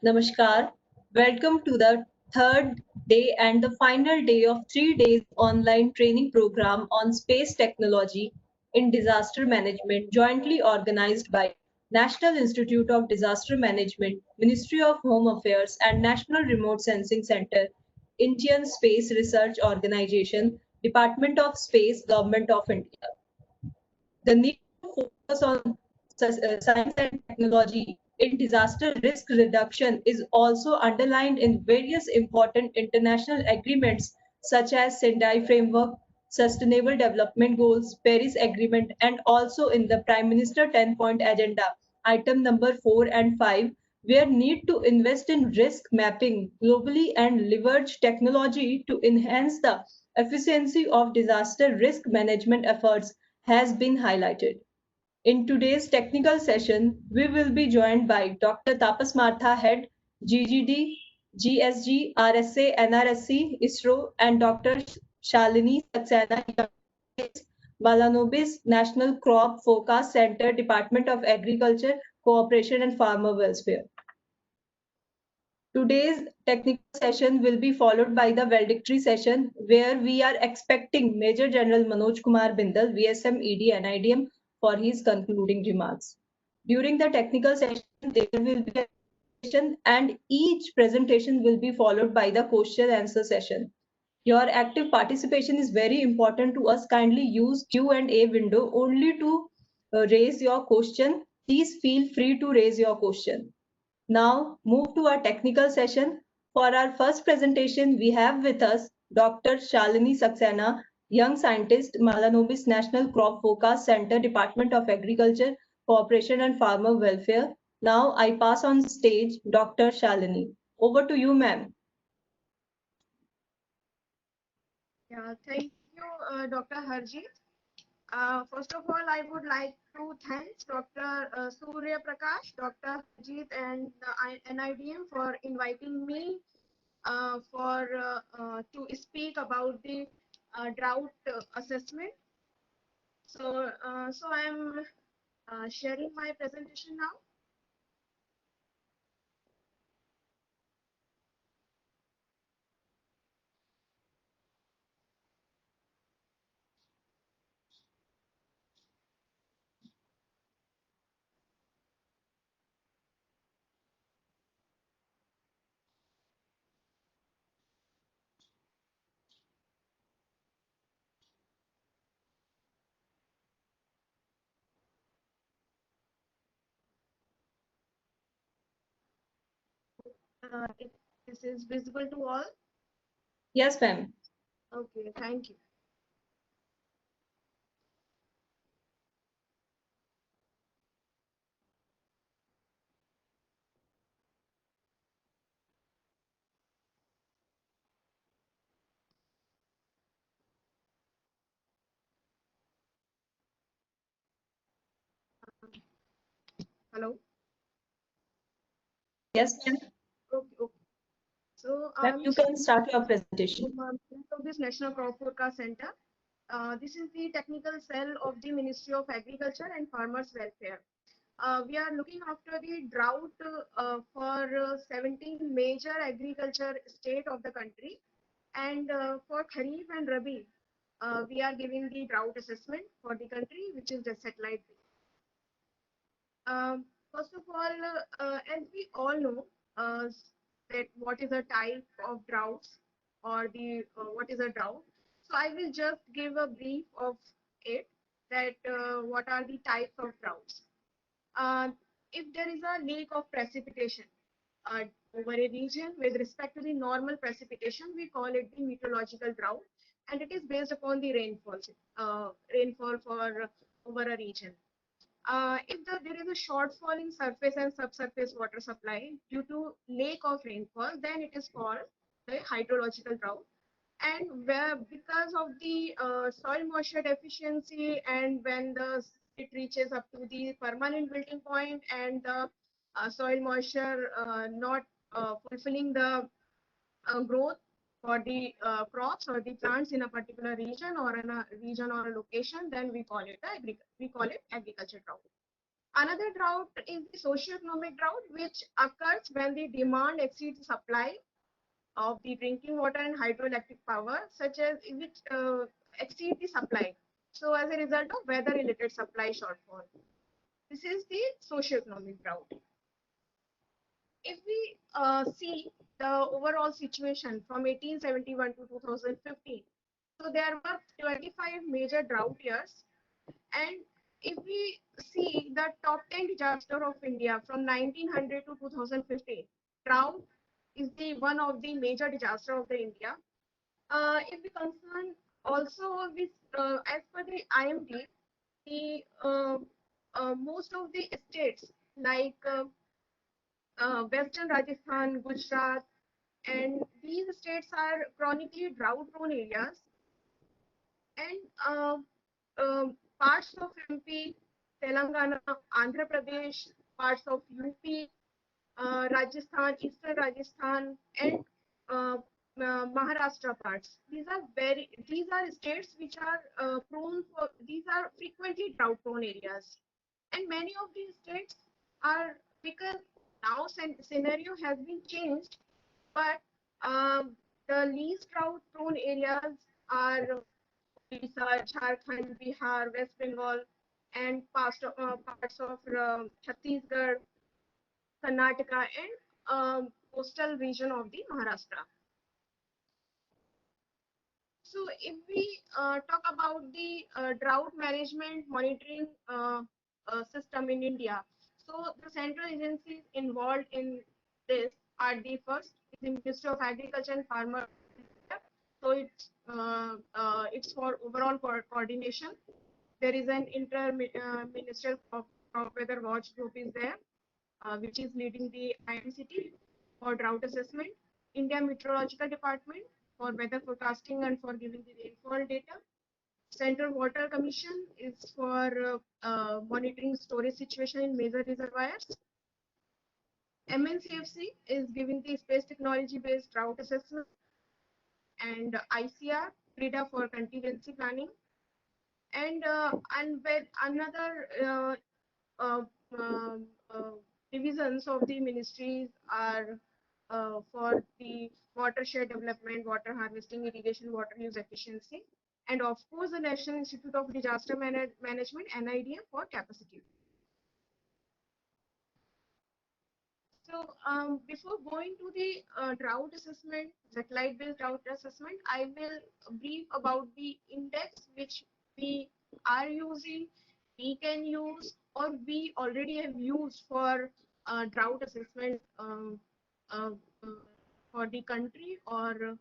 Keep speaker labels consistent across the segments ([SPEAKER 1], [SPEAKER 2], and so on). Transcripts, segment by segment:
[SPEAKER 1] Namaskar. Welcome to the third day and the final day of 3 days online training program on space technology in disaster management jointly organized by National Institute of Disaster Management, Ministry of Home Affairs and National Remote Sensing Center, Indian Space Research Organization, Department of Space, Government of India. The need to focus on science and technology in disaster risk reduction is also underlined in various important international agreements such as Sendai Framework, Sustainable Development Goals, Paris Agreement, and also in the Prime Minister 10-point agenda, item number 4 and 5, where need to invest in risk mapping globally and leverage technology to enhance the efficiency of disaster risk management efforts has been highlighted. In today's technical session, we will be joined by Dr. Tapas Martha, Head, GGD, GSG, RSA, NRSC, ISRO, and Dr. Shalini Saxena, Malanobis National Crop Forecast Center, Department of Agriculture, Cooperation and Farmer Welfare. Today's technical session will be followed by the valedictory session where we are expecting Major General Manoj Kumar Bindal, VSM, ED, NIDM for his concluding remarks. During the technical session, there will be a presentation and each presentation will be followed by the question answer session. Your active participation is very important to us. Kindly use Q&A window only to raise your question. Please feel free to raise your question. Now move to our technical session. For our first presentation, we have with us Dr. Shalini Saxena, young scientist, Malanobis National Crop Forecast Center, Department of Agriculture, Cooperation and Farmer Welfare. Now I pass on stage Dr. Shalini. Over to you, ma'am.
[SPEAKER 2] Yeah, thank you, Dr. Harjeet. First of all, I would like to thank Dr. Surya Prakash, Dr. Harjeet, and the NIDM for inviting me to speak about the drought assessment. So I'm sharing my presentation now. This is visible to all.
[SPEAKER 1] Yes, ma'am.
[SPEAKER 2] Okay, thank you. Hello.
[SPEAKER 1] Yes, ma'am.
[SPEAKER 2] Okay. So
[SPEAKER 1] Ma'am, you can start your presentation.
[SPEAKER 2] of this National Crop Forecast Center. This is the technical cell of the Ministry of Agriculture and Farmers Welfare. We are looking after the drought for 17 major agriculture state of the country, and for Kharif and Rabi, we are giving the drought assessment for the country, which is the satellite. First of all, as we all know, that what is a type of droughts or the what is a drought. So I will just give a brief of it, that what are the types of droughts. Uh, if there is a lack of precipitation over a region with respect to the normal precipitation, we call it the meteorological drought, and it is based upon the rainfall for over a region. If there is a shortfall in surface and subsurface water supply due to lack of rainfall, then it is called the hydrological drought. And where, because of the soil moisture deficiency, and when it reaches up to the permanent wilting point, and the soil moisture not fulfilling the growth for the crops or the plants in a particular region or in a region or a location, then we call it agriculture drought. Another drought is the socio-economic drought, which occurs when the demand exceeds supply of the drinking water and hydroelectric power, such as which exceed the supply. So as a result of weather-related supply shortfall. This is the socio-economic drought. If we see the overall situation from 1871 to 2015, so there were 25 major drought years. And if we see the top 10 disaster of India from 1900 to 2015, drought is the one of the major disaster of the India. If we concern also with, as per the IMD, the most of the states like Western Rajasthan, Gujarat, and these states are chronically drought-prone areas. And parts of MP, Telangana, Andhra Pradesh, parts of UP, Rajasthan, Eastern Rajasthan, and Maharashtra parts. These are states which are these are frequently drought prone areas. And many of these states are, because now scenario has been changed, but the least drought prone areas are Odisha, Jharkhand, Bihar, West Bengal, and parts of Chhattisgarh, Karnataka, and coastal region of the Maharashtra. So if we talk about the drought management monitoring system in India, so the central agencies involved in this are the first is the Ministry of Agriculture and Farmer. So it's for overall coordination. There is an inter-ministerial crop weather watch group is there, which is leading the IMCT for drought assessment, India Meteorological Department for weather forecasting and for giving the rainfall data. Central Water Commission is for monitoring storage situation in major reservoirs. MNCFC is giving the space technology based drought assessment, and ICR, PRIDA for contingency planning. And with another uh, um, uh, divisions of the ministries are for the watershed development, water harvesting, irrigation, water use efficiency, and of course the National Institute of Disaster Management, NIDM, for capacity. So before going to the drought assessment, satellite-based drought assessment, I will brief about the index which we are using, we can use, or we already have used for drought assessment uh, uh, for the country, or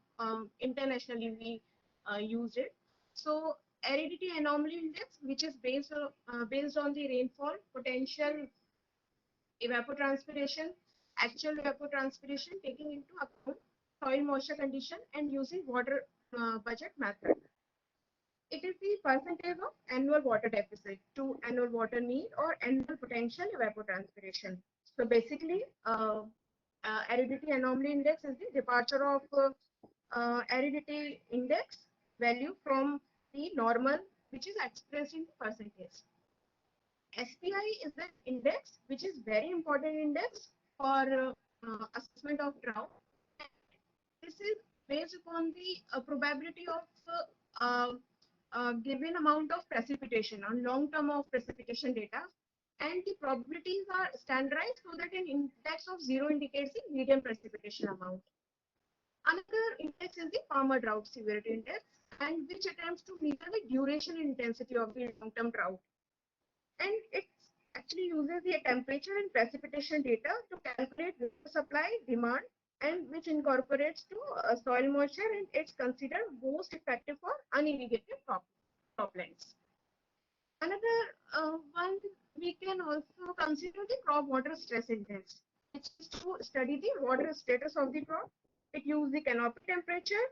[SPEAKER 2] internationally we use it. So aridity anomaly index, which is based on the rainfall potential, evapotranspiration, actual evapotranspiration, taking into account soil moisture condition and using water budget method. It is the percentage of annual water deficit to annual water need or annual potential evapotranspiration. So basically, aridity anomaly index is the departure of aridity index value from the normal, which is expressed in percentage. SPI is the index, which is very important index for assessment of drought. This is based upon the probability of given amount of precipitation on long term of precipitation data, and the probabilities are standardized so that an index of 0 indicates the median precipitation amount. Another index is the Palmer Drought Severity Index, and which attempts to measure the duration and intensity of the long term drought. And it actually uses the temperature and precipitation data to calculate water supply, demand, and which incorporates to soil moisture, and it's considered most effective for unirrigated croplands. Another one, we can also consider the crop water stress index, which is to study the water status of the crop. It uses the canopy temperature,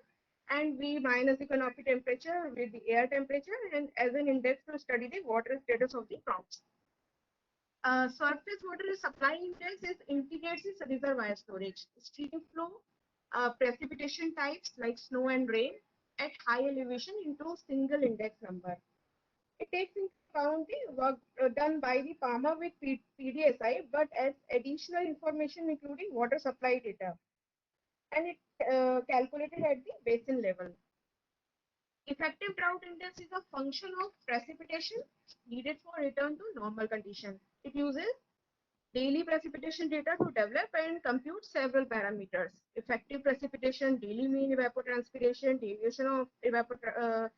[SPEAKER 2] and we minus the canopy temperature with the air temperature, and as an index to study the water status of the crops. Surface water supply index indicates the reservoir storage, stream flow, precipitation types like snow and rain at high elevation into single index number. It takes into found the work done by the farmer with PDSI, but as additional information including water supply data, and it calculated at the basin level. Effective drought index is a function of precipitation needed for return to normal condition. It uses daily precipitation data to develop and compute several parameters: effective precipitation, daily mean evapotranspiration, deviation of evaporation,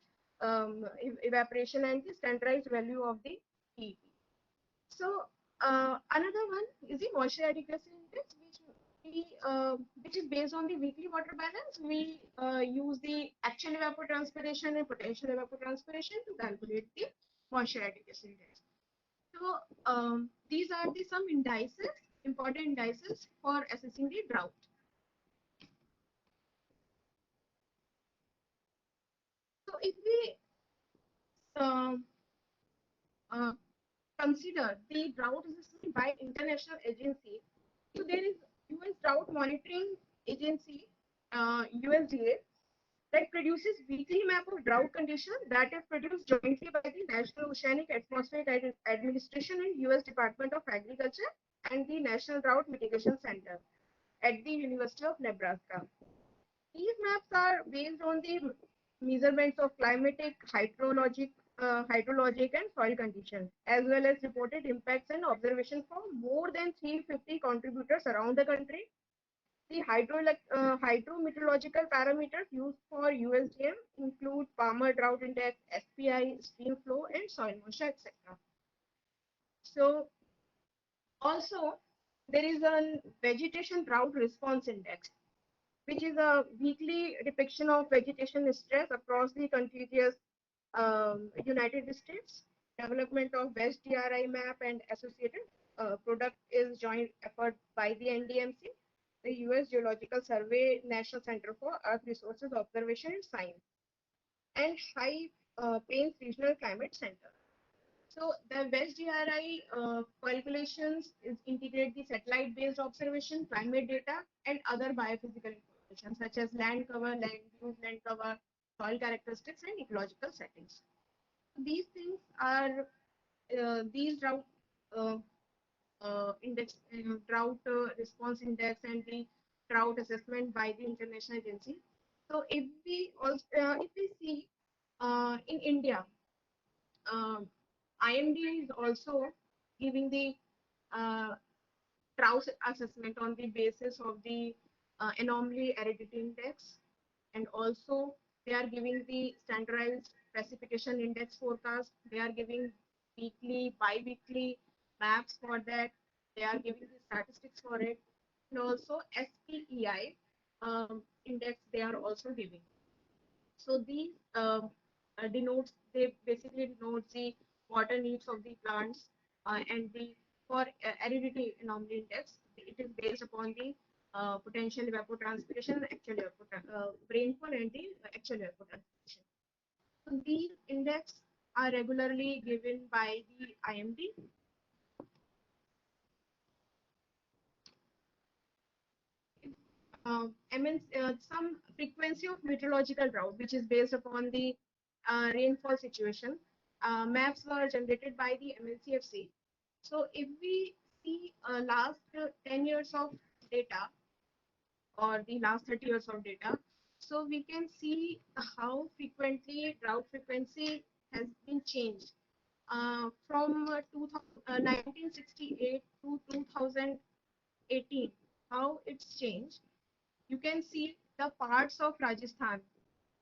[SPEAKER 2] and the standardized value of the PEP. So another one is the moisture adequacy index, which is based on the weekly water balance. We use the actual evapotranspiration and potential evapotranspiration to calculate the moisture adequacy index. So these are the some indices, important indices for assessing the drought. So if we uh, uh, consider the drought assessment by international agency, so there is US Drought Monitoring Agency, USDA, that produces weekly map of drought conditions that is produced jointly by the National Oceanic Atmospheric Administration and US Department of Agriculture and the National Drought Mitigation Center at the University of Nebraska. These maps are based on the measurements of climatic, hydrologic and soil conditions, as well as reported impacts and observation from more than 350 contributors around the country. The hydrometeorological parameters used for USDM include Palmer Drought Index, SPI, stream flow, and soil moisture, etc. So also there is a vegetation drought response index, which is a weekly depiction of vegetation stress across the contiguous United States. Development of West DRI map and associated product is joint effort by the NDMC, the US Geological Survey, National Center for Earth Resources Observation and Science, and High Plains Regional Climate Center. So the West DRI calculations is integrate the satellite-based observation, climate data, and other biophysical information such as land cover, land use, land cover, soil characteristics, and ecological settings. These things are these drought uh, index, drought response index, and the drought assessment by the international agency. So if we see in India, um, IMD is also giving the uh, drought assessment on the basis of the anomaly aridity index, and also they are giving the standardized precipitation index forecast. They are giving weekly, bi-weekly maps for that. They are giving the statistics for it, and also SPEI index they are also giving. So these they basically denote the water needs of the plants, and the for aridity anomaly index, it is based upon the potential evapotranspiration, actual rainfall, and the actual evapotranspiration. So these index are regularly given by the IMD. Some frequency of meteorological drought, which is based upon the rainfall situation. Maps were generated by the MLCFC. So if we see last 10 years of data or the last 30 years of data, so we can see how frequently drought frequency has been changed from 1968 to 2018, how it's changed. You can see the parts of Rajasthan,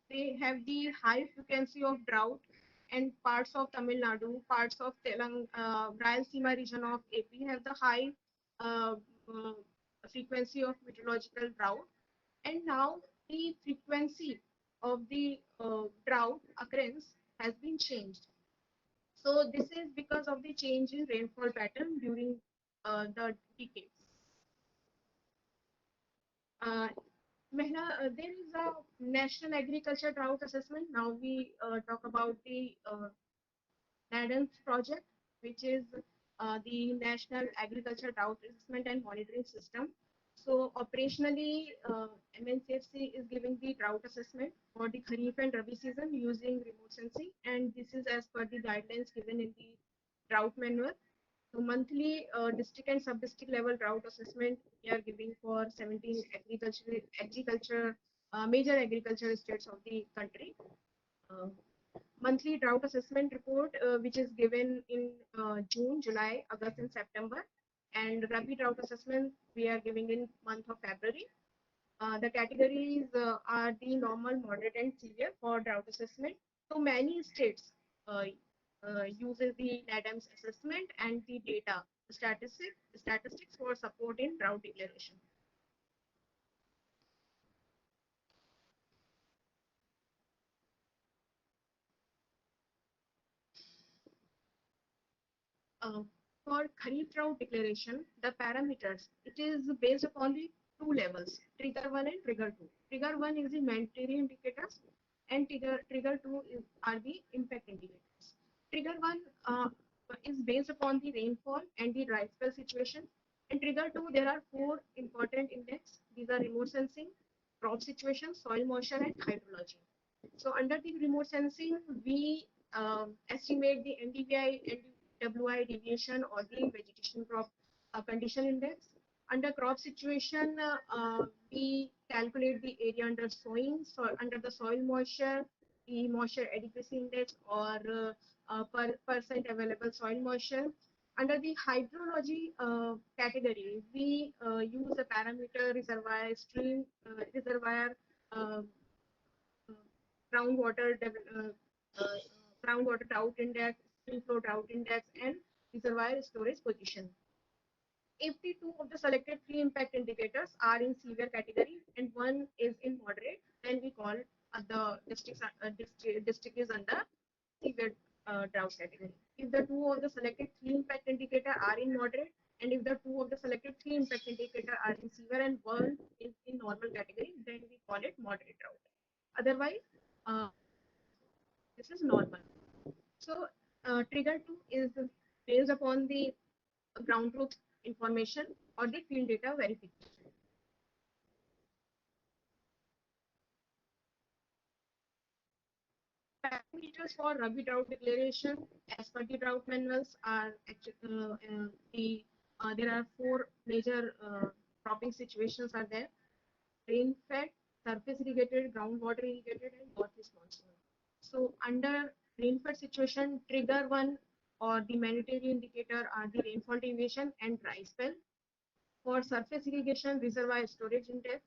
[SPEAKER 2] they have the high frequency of drought, and parts of Tamil Nadu, parts of Rayalaseema region of AP have the high uh, uh, frequency of meteorological drought. And now the frequency of the drought occurrence has been changed. So this is because of the change in rainfall pattern during the decades. Uh, Mehna, there is a National Agriculture Drought Assessment. Now we talk about the NADAMS project, which is the National Agriculture Drought Assessment and Monitoring System. So operationally, MNCFC is giving the drought assessment for the Kharif and Rabi season using remote sensing, and this is as per the guidelines given in the drought manual. So monthly district and sub-district level drought assessment we are giving for 17 major agriculture states of the country. Uh, Monthly drought assessment report, which is given in June, July, August, and September. And Rabi drought assessment we are giving in month of February. The categories are the normal, moderate, and severe for drought assessment. So many states uh, uses the NADAMS assessment and the data statistics for support in drought declaration. Uh, for Kharif drought declaration, the parameters, it is based upon the two levels, trigger 1 and trigger 2. Trigger 1 is the mandatory indicators and trigger 2 are the impact indicators. Trigger 1 is based upon the rainfall and the dry spell situation. And trigger 2, there are four important index. These are remote sensing, crop situation, soil moisture, and hydrology. So under the remote sensing, we estimate the NDVI, NWI deviation or the vegetation crop condition index. Under crop situation, we calculate the area under sowing, so under the soil moisture, the moisture adequacy index or percent available soil moisture. Under the hydrology category, we use the parameter reservoir stream, reservoir uh, groundwater uh, groundwater drought index, stream flow drought index, and reservoir storage position. If the two of the selected three impact indicators are in severe category and one is in moderate, then we call the district is under severe drought category. If the two of the selected three impact indicator are in moderate, and if the two of the selected three impact indicator are in severe and one is in normal category, then we call it moderate drought. Otherwise, uh, this is normal. So trigger 2 is based upon the ground truth information or the field data verification. Parameters for Rabi drought declaration as per the drought manuals are there are four major cropping situations are there: rain fed, surface irrigated, groundwater irrigated, and northeast monsoon. So under rain fed situation, trigger 1 or the mandatory indicator are the rainfall deviation and dry spell. For surface irrigation, reservoir storage index.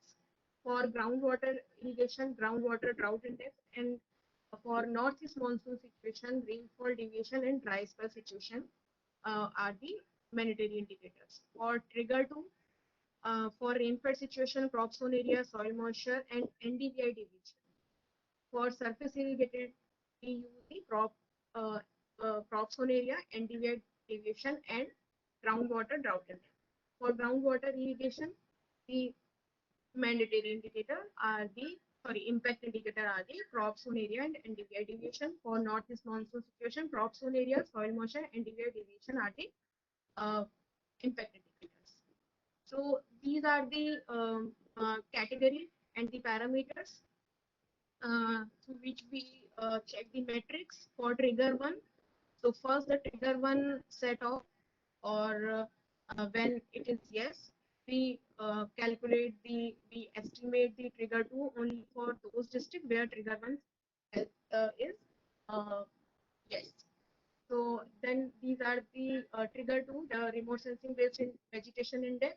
[SPEAKER 2] For groundwater irrigation, groundwater drought index. And for northeast monsoon situation, rainfall deviation and dry spell situation are the mandatory indicators. For trigger 2, for rainfed situation, crop zone area, soil moisture, and NDVI deviation. For surface irrigated, we use the crop zone area, NDVI deviation, and groundwater drought index. For groundwater irrigation, the mandatory indicator are the impact indicator are the crop zone area and NDVI deviation. For northeast monsoon situation, crop zone area, soil moisture, NDVI deviation are the impact indicators. So these are the category and the parameters through which we check the metrics for trigger 1. So first the trigger 1 set off or when it is yes, we we estimate the trigger 2 only for those districts where trigger 1 is uh, yes. So then these are the trigger 2, the remote sensing based in vegetation index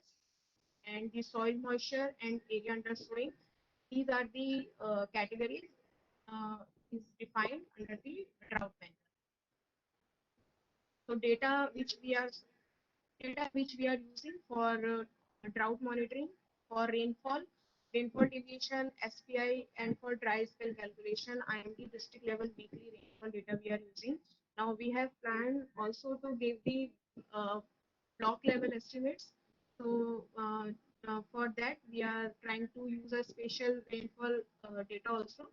[SPEAKER 2] and the soil moisture and area under sowing. These are the categories is defined under the drought manual. So data which we are using for drought monitoring, for rainfall deviation, SPI, and for dry spell calculation, IMD district level weekly rainfall data we are using. Now we have planned also to give the block level estimates. So for that, we are trying to use a spatial rainfall data also.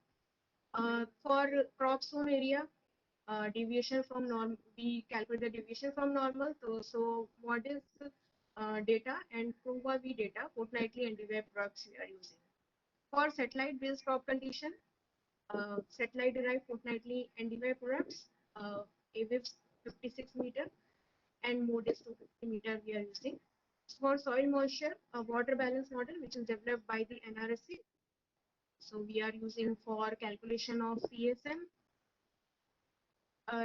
[SPEAKER 2] For crop zone area, deviation from norm, we calculate the deviation from normal. So what is data and ProBA data, fortnightly NDVI products we are using. For satellite-based crop condition, satellite-derived fortnightly NDVI products, AWIPS 56 meter and MODIS 250 meter we are using. For soil moisture, a water balance model which is developed by the NRSC. So we are using for calculation of PSM.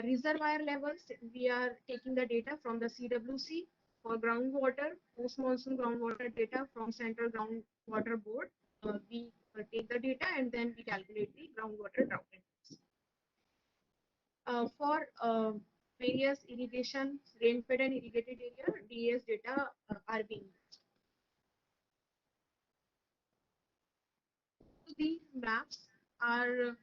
[SPEAKER 2] Reservoir levels, we are taking the data from the CWC. For groundwater, post-monsoon groundwater data from Central Groundwater Board. We take the data and then we calculate the groundwater drought index. For various irrigation, rain-fed and irrigated area, DES data are being used. The maps are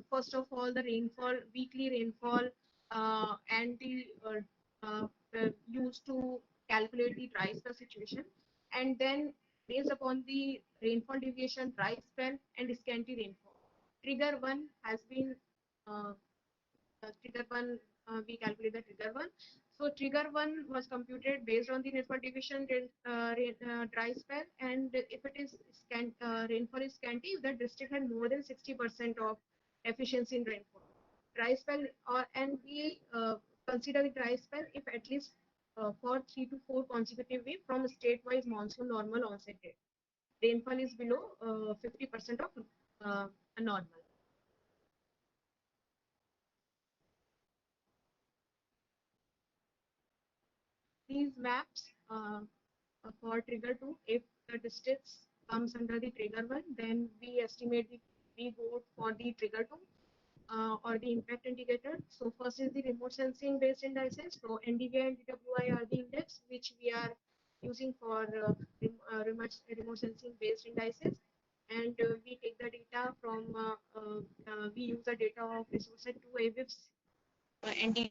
[SPEAKER 2] first of all the rainfall, weekly rainfall, and the used to calculate the dry spell situation, and then based upon the rainfall deviation, dry spell, and scanty rainfall. Trigger one has been trigger one. We calculate the trigger one. So trigger one was computed based on the rainfall division dry spell, and if it is rainfall is scanty, if the district had more than 60% of efficiency in rainfall. Dry spell, and we consider the dry spell if at least for 3 to 4 consecutive weeks from a state-wise monsoon normal onset date. Rainfall is below 50% of normal. These maps for trigger 2, if the distance comes under the trigger 1, then we estimate we go for the trigger 2 or the impact indicator. So first is the remote sensing based indices. So NDVI and DWI are the index which we are using for remote sensing based indices. And we take the data from, we use the data of resource 2 AWIPS NDVI.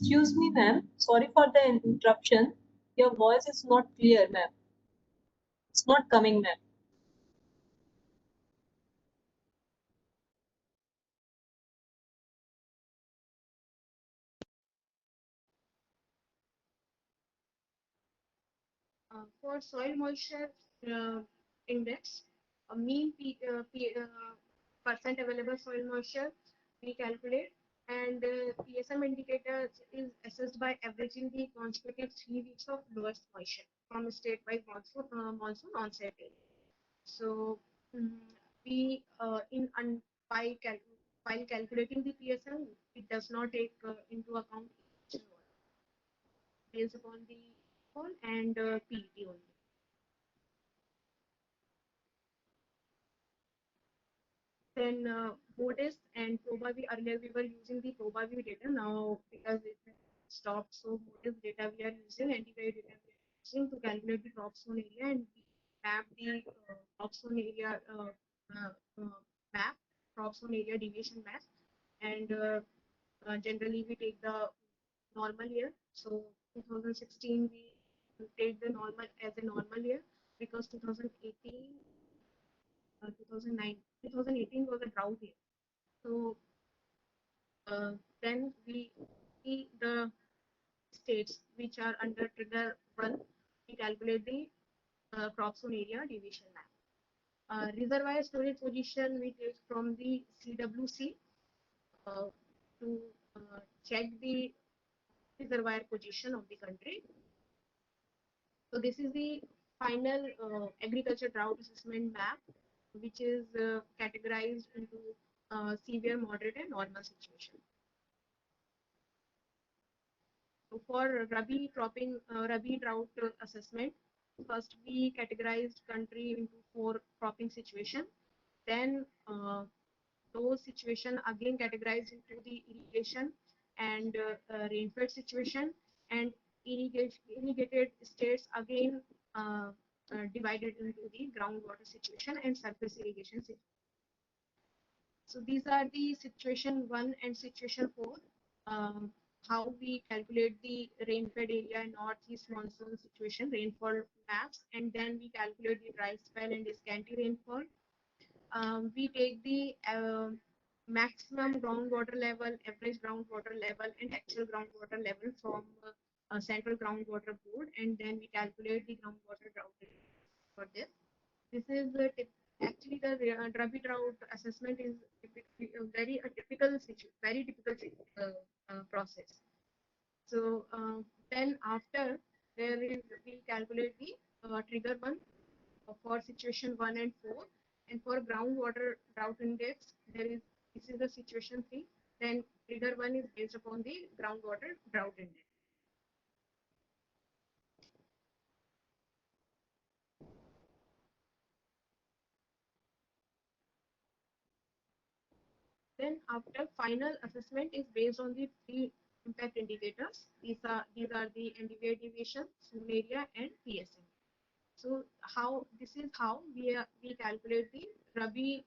[SPEAKER 1] Excuse me, ma'am. Sorry for the interruption. Your voice is not clear, ma'am. It's not coming, ma'am.
[SPEAKER 2] For soil moisture index, a mean percent available soil moisture we calculate, and PSM indicator is assessed by averaging the consecutive 3 weeks of lowest moisture from a state-wide monsoon onset date. So we while calculating the PSM, it does not take into account each based upon the rainfall and PET only. Then MODIS and ProBA, earlier we were using the ProBA data. Now because it stopped, so MODIS data we are using, NDVI data we are using to calculate the crop zone area, and we map the crop zone area map, crop zone area deviation map, and generally we take the normal year. So 2016 we take the normal as a normal year, because 2018 2018 was a drought year. So then we see the states which are under trigger 1, we calculate the crop zone area deviation map. Reservoir storage position we take from the CWC to check the reservoir position of the country. So this is the final agriculture drought assessment map, which is categorized into severe, moderate, and normal situation. So for Rabi drought assessment, first we categorized country into 4 cropping situation. Then those situation again categorized into the irrigation and rainfed situation, and irrigated states again divided into the groundwater situation and surface irrigation situation. So these are the situation 1 and situation 4. how we calculate the rain-fed area in northeast monsoon situation, rainfall maps, and then we calculate the dry spell and the scanty rainfall. We take the maximum groundwater level, average groundwater level, and actual groundwater level from Central Groundwater Board, and then we calculate the groundwater drought for this. This is actually the Rabi drought assessment is a typical very typical process. So then after there is we calculate the trigger one for situation 1 and 4, and for groundwater drought index there is this is the situation 3. Then trigger 1 is based upon the groundwater drought index. Then after final assessment is based on the three impact indicators. These are the NDVI deviation, soon area, and PSM. So this is how we calculate the Rabi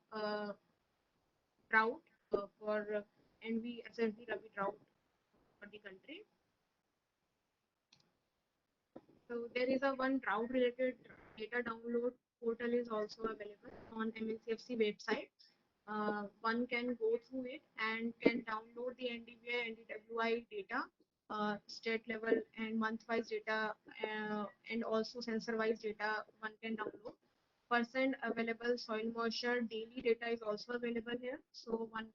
[SPEAKER 2] drought and we assess the Rabi drought for the country. So there is a one drought related data download portal is also available on MNCFC website. One can go through it and can download the NDVI and the WI data, state level and month-wise data, and also sensor-wise data one can download. Percent available soil moisture daily data is also available here. So one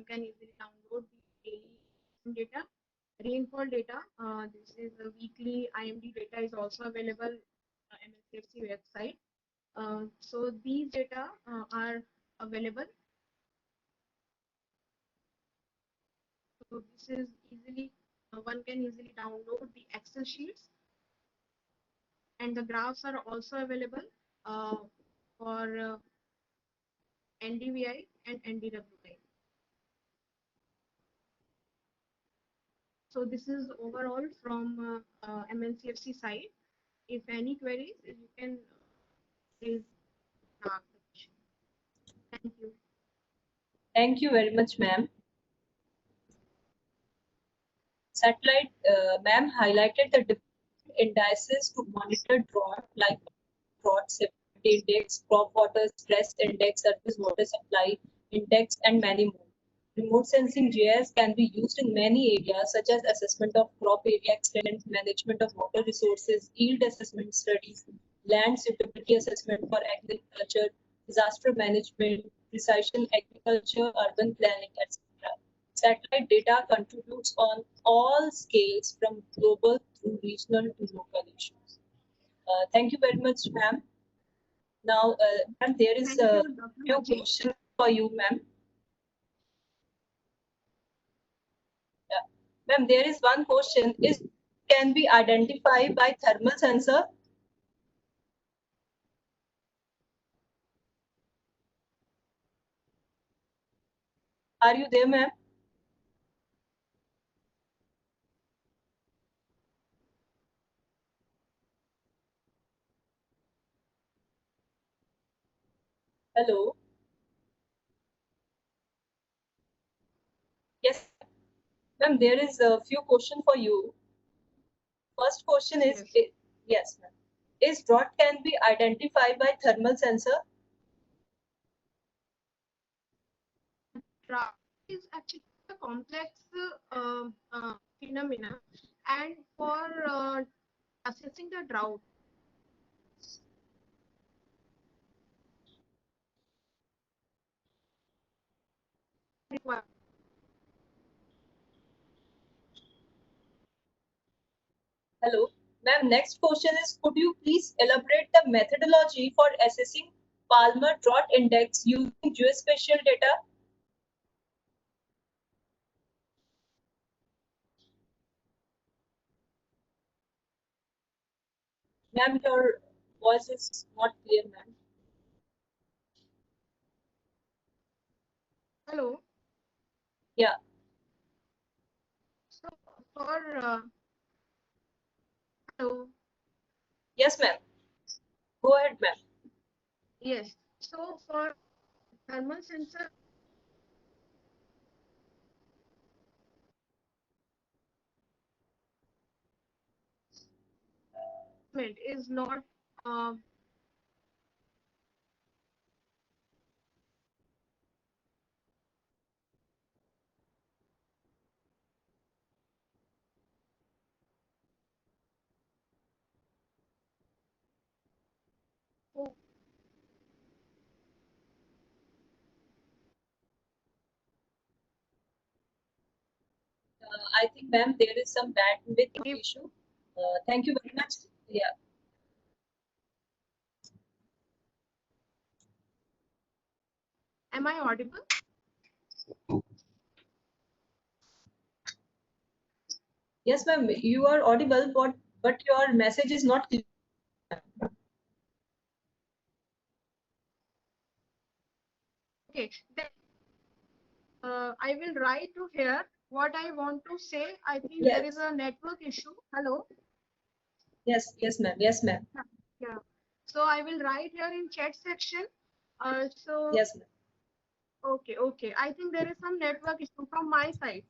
[SPEAKER 2] can easily download the daily data. Rainfall data, this is a weekly IMD data is also available on MNCFC website. So these data are available. So this is easily, one can easily download the Excel sheets, and the graphs are also available for NDVI and NDWI. So this is overall from MNCFC side. If any queries, you can please ask the question. Thank you.
[SPEAKER 1] Thank you very much, ma'am. Satellite, ma'am highlighted the different indices to monitor drought, like drought severity index, crop water stress index, surface water supply index, and many more. Remote sensing GIS can be used in many areas such as assessment of crop area extent, management of water resources, yield assessment studies, land suitability assessment for agriculture, disaster management, precision agriculture, urban planning, etc. Satellite data contributes on all scales from global to regional to local issues. Thank you very much, ma'am. Now, ma'am, there is
[SPEAKER 2] Thank
[SPEAKER 1] a
[SPEAKER 2] you, Dr.
[SPEAKER 1] few
[SPEAKER 2] Machi.
[SPEAKER 1] questions for you, ma'am. Yeah. Ma'am, there is one question: is can be identified by thermal sensor? Are you there, ma'am? Hello. Yes, ma'am. There is a few questions for you. First question is,
[SPEAKER 2] Yes.
[SPEAKER 1] yes, ma'am. Is drought can be identified by thermal sensor?
[SPEAKER 2] Drought is actually a complex phenomena, and for assessing the drought, require
[SPEAKER 1] Hello. Ma'am, next question is, could you please elaborate the methodology for assessing Palmer drought index using geospatial data? Ma'am, your voice is not clear, ma'am.
[SPEAKER 2] hello.
[SPEAKER 1] Yeah.
[SPEAKER 2] So for hello,
[SPEAKER 1] Yes, ma'am. Go ahead, ma'am.
[SPEAKER 2] yes. So for thermal sensor, is not uh,
[SPEAKER 1] I think, ma'am, there is some bandwidth
[SPEAKER 2] give,
[SPEAKER 1] issue. Thank you very much. Yeah.
[SPEAKER 2] am I audible?
[SPEAKER 1] Yes, ma'am, you are audible, but your message is not clear.
[SPEAKER 2] Okay, then I will write to here what I want to say. I think there is
[SPEAKER 1] Yes,
[SPEAKER 2] a network issue. Hello.
[SPEAKER 1] yes, ma'am. Yes, ma'am.
[SPEAKER 2] Yeah. So I will write here in chat section. So
[SPEAKER 1] Yes, ma'am.
[SPEAKER 2] okay. I think there is some network issue from my side.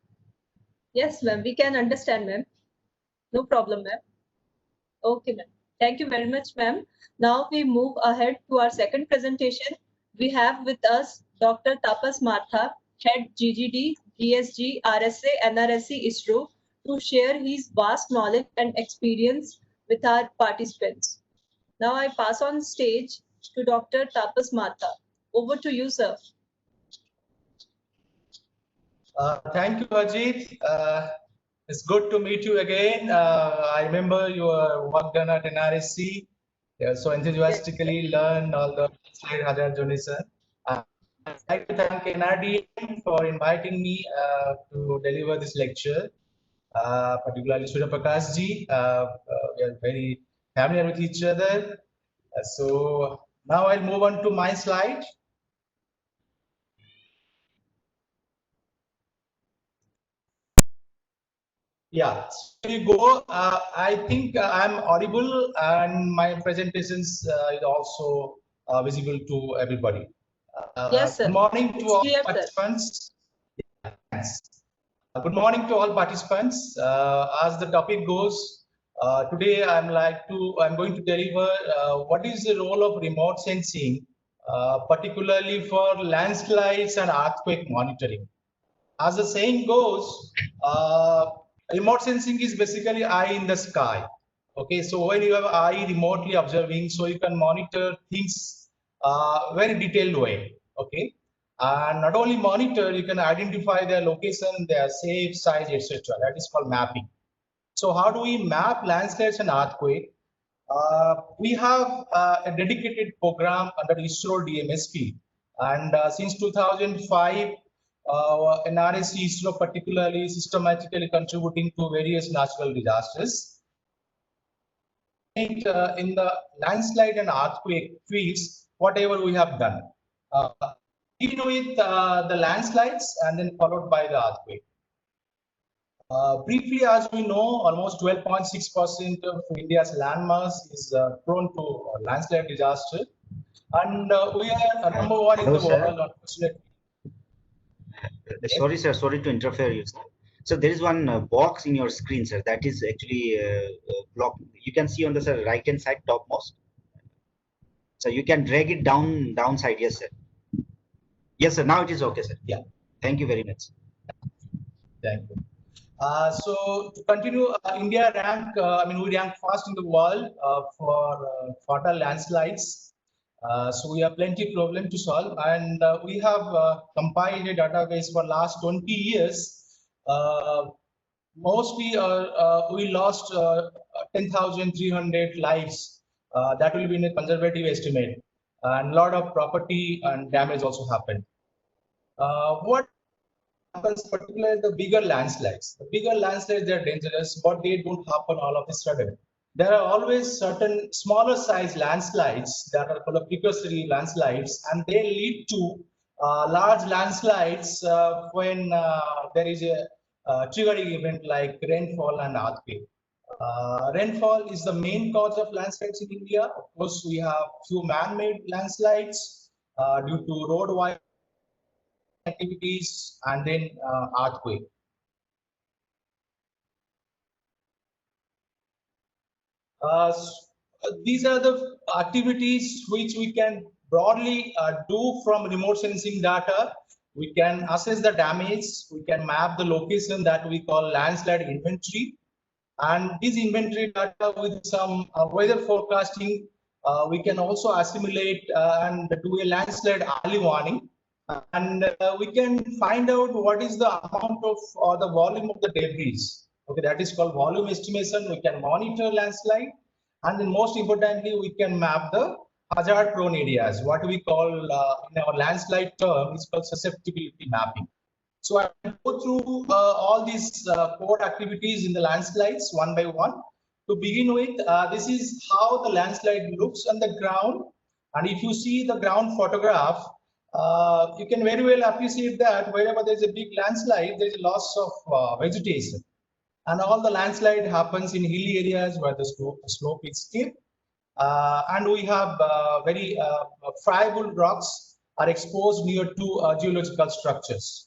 [SPEAKER 1] Yes, ma'am. We can understand, ma'am. No problem, ma'am. Okay, ma'am. Thank you very much, ma'am. Now we move ahead to our second presentation. We have with us Dr. Tapas Martha, Head GGD, GSG, RSA, NRSC, ISRO, to share his vast knowledge and experience with our participants. Now I pass on stage to Dr. Tapas Martha. Over to you, sir.
[SPEAKER 3] Thank you, Ajit. It's good to meet you again. I remember you worked on at NRSC, so enthusiastically learned all the slide Hajar Joni sir. I'd like to thank NRDM for inviting me to deliver this lecture, particularly Surya Prakash ji. We are very familiar with each other. So now I'll move on to my slide. Yeah, so you go. I think I'm audible and my presentations is also visible to everybody.
[SPEAKER 1] Yes,
[SPEAKER 3] Good
[SPEAKER 1] sir.
[SPEAKER 3] morning to
[SPEAKER 1] It's
[SPEAKER 3] all
[SPEAKER 1] clear, sir.
[SPEAKER 3] participants. Thanks. Good morning to all participants. As the topic goes, today I'm going to deliver what is the role of remote sensing, particularly for landslides and earthquake monitoring. As the saying goes, remote sensing is basically eye in the sky. Okay, so when you have eye remotely observing, so you can monitor things very detailed way. Okay, and not only monitor, you can identify their location, their shape, size, etc. That is called mapping. So how do we map landslides and earthquake? We have a dedicated program under ISRO DMSP, and since 2005, NRSC ISRO particularly systematically contributing to various natural disasters. In the landslide and earthquake fields, whatever we have done. Begin with the landslides and then followed by the earthquake. Briefly, as we know, almost 12.6% of India's landmass is prone to landslide disaster. And we are number one in the world, unfortunately.
[SPEAKER 4] Sorry, sir. Sorry to interfere you, sir. So there is one box in your screen, sir. That is actually blocked. You can see on the sir, right-hand side topmost. So you can drag it downside. Yes, sir. Yes, sir. Now it is okay, sir.
[SPEAKER 3] Yeah.
[SPEAKER 4] Thank you very much.
[SPEAKER 3] Thank you. So to continue, India we rank first in the world for fatal landslides. So we have plenty problem to solve, and we have compiled a database for last 20 years. Mostly, we lost 10,300 lives. That will be in a conservative estimate, and a lot of property and damage also happened. What happens, particularly the bigger landslides? The bigger landslides, they're dangerous, but they don't happen all of a sudden. There are always certain smaller size landslides that are called precursory landslides, and they lead to large landslides when there is a triggering event like rainfall and earthquake. Rainfall is the main cause of landslides in India. Of course, we have few man-made landslides due to road wide activities and then earthquake. these are the activities which we can broadly do from remote sensing data. We can assess the damage, we can map the location that we call landslide inventory. And this inventory data with some weather forecasting, we can also assimilate and do a landslide early warning. And we can find out what is the amount of or the volume of the debris. Okay, that is called volume estimation. We can monitor landslide, and then most importantly, we can map the hazard prone areas. What we call in our landslide term is called susceptibility mapping. So I will go through all these core activities in the landslides one by one. To begin with, this is how the landslide looks on the ground. And if you see the ground photograph, you can very well appreciate that wherever there's a big landslide, there's a loss of vegetation. And all the landslide happens in hilly areas where the slope is steep. And we have very friable rocks are exposed near to geological structures.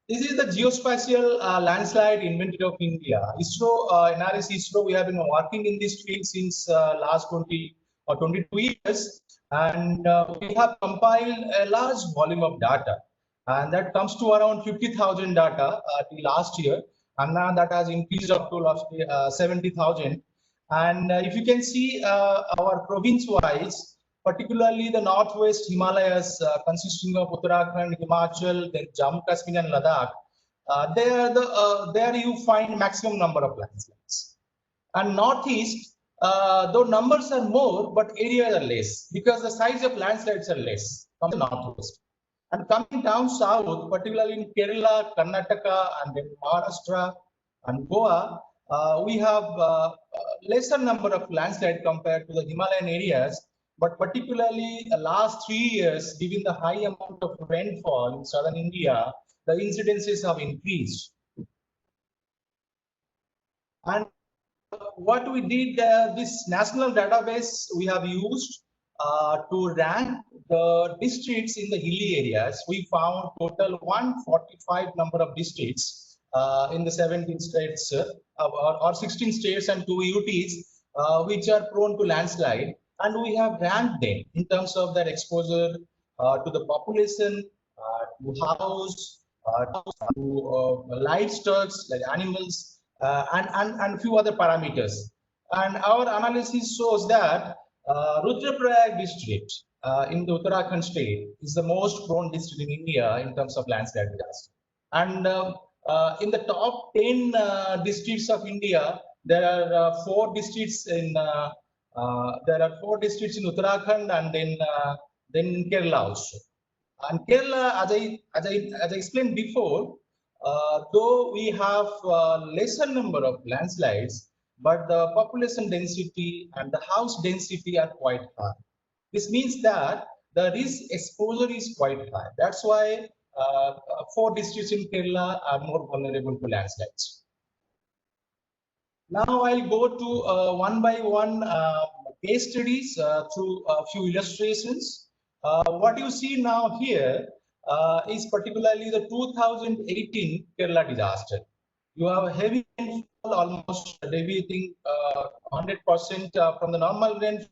[SPEAKER 3] This is the geospatial landslide inventory of India. ISRO, NRS ISRO, we have been working in this field since last 20 or 22 years, and we have compiled a large volume of data, and that comes to around 50,000 data last year, and now that has increased up to 70,000. And if you can see our province-wise, particularly the northwest Himalayas, consisting of Uttarakhand, Himachal, then Jammu, Kashmir, and Ladakh. There you find maximum number of landslides. And northeast, though numbers are more, but areas are less because the size of landslides are less from the northwest. And coming down south, particularly in Kerala, Karnataka, and then Maharashtra and Goa, we have lesser number of landslides compared to the Himalayan areas. But particularly the last 3 years, given the high amount of rainfall in southern India, the incidences have increased. And what we did, this national database we have used to rank the districts in the hilly areas. We found total 145 number of districts in the 17 states or 16 states and 2 UTs, which are prone to landslide. And we have ranked them in terms of their exposure to the population, to house, to livestock like animals, and few other parameters. And our analysis shows that Rudraprayag district in the Uttarakhand state is the most prone district in India in terms of landslide disaster. And in the top 10 districts of India, there are 4 districts in Uttarakhand, and then in Kerala also. And Kerala, as I explained before, though we have lesser number of landslides, but the population density and the house density are quite high. This means that the risk exposure is quite high. That's why 4 districts in Kerala are more vulnerable to landslides. Now I'll go to one by one case studies through a few illustrations. What you see now here is particularly the 2018 Kerala disaster. You have a heavy rainfall, almost deviating 100% from the normal rainfall.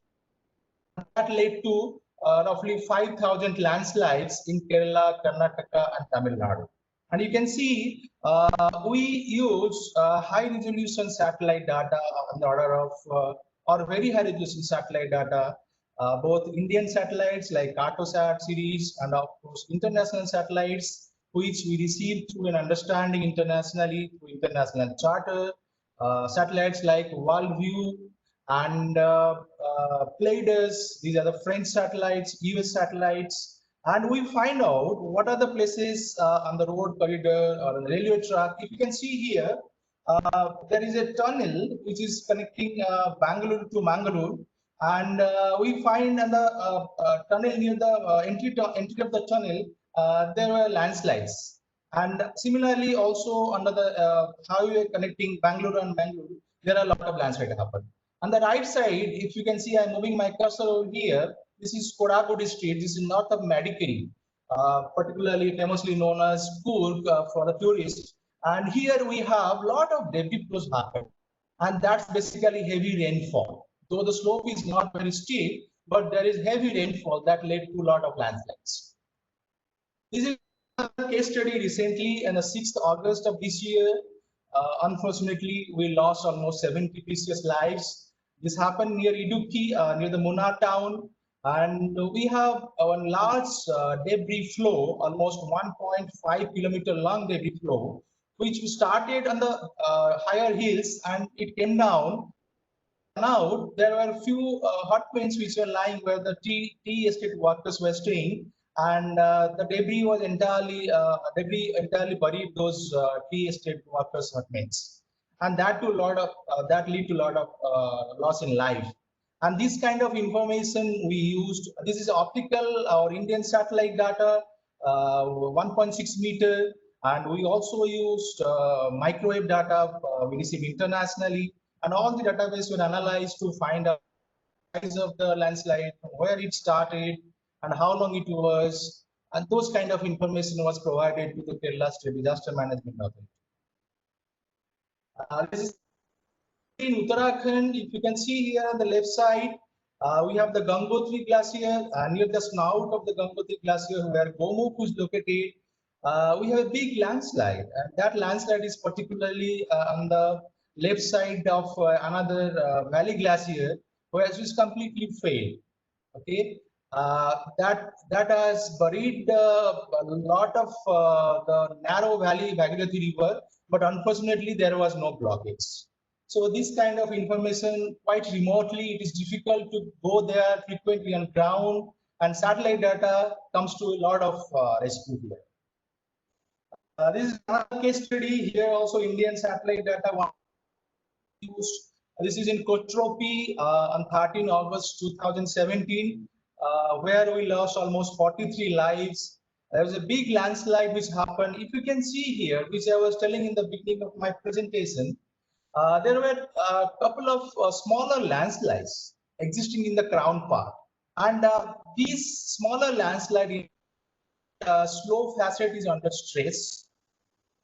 [SPEAKER 3] That led to roughly 5,000 landslides in Kerala, Karnataka, and Tamil Nadu. And you can see we use high resolution satellite data on the order of or very high resolution satellite data, both Indian satellites like Cartosat series and of course international satellites, which we receive through an understanding internationally through international charter, satellites like WorldView and Pleiades. These are the French satellites, US satellites. And we find out what are the places on the road corridor or on the railway track. If you can see here, there is a tunnel which is connecting Bangalore to Mangalore. And we find on the tunnel near the entry of the tunnel, there were landslides. And similarly, also under the highway connecting Bangalore and Mangalore, there are a lot of landslides happen. On the right side, if you can see, I'm moving my cursor over here. This is Kodagu district. This is north of Madikeri, particularly famously known as Coorg for the tourists. And here we have a lot of debris flows happen. And that's basically heavy rainfall. Though the slope is not very steep, but there is heavy rainfall that led to a lot of landslides. This is a case study recently on the 6th August of this year. Unfortunately, we lost almost 70 precious lives. This happened near Idukki, near the Munnar town. And we have a large debris flow, almost 1.5 kilometer long debris flow, which started on the higher hills and it came down. Now there were a few hot pins which were lying where the tea estate workers were staying, and the debris was entirely buried those tea estate workers' hot pins, and that to a lot of that lead to a lot of loss in life. And this kind of information we used. This is optical or Indian satellite data, 1.6 meter, and we also used microwave data we received internationally, and all the database were analyzed to find out the size of the landslide, where it started, and how long it was, and those kind of information was provided to the Kerala State Disaster Management Authority. This is in Uttarakhand. If you can see here on the left side, we have the Gangotri Glacier, near the snout of the Gangotri Glacier where Gomukh is located. We have a big landslide, and that landslide is particularly on the left side of another valley glacier, whereas it's completely failed. Okay, that has buried a lot of the narrow valley Bhagirathi River, but unfortunately there was no blockage. So this kind of information, quite remotely, it is difficult to go there frequently on ground, and satellite data comes to a lot of rescue here. This is another case study here. Also, Indian satellite data used. This is in Kotropi on 13 August 2017, where we lost almost 43 lives. There was a big landslide which happened. If you can see here, which I was telling in the beginning of my presentation, there were a couple of smaller landslides existing in the crown part, and these smaller landslides, slope facet is under stress.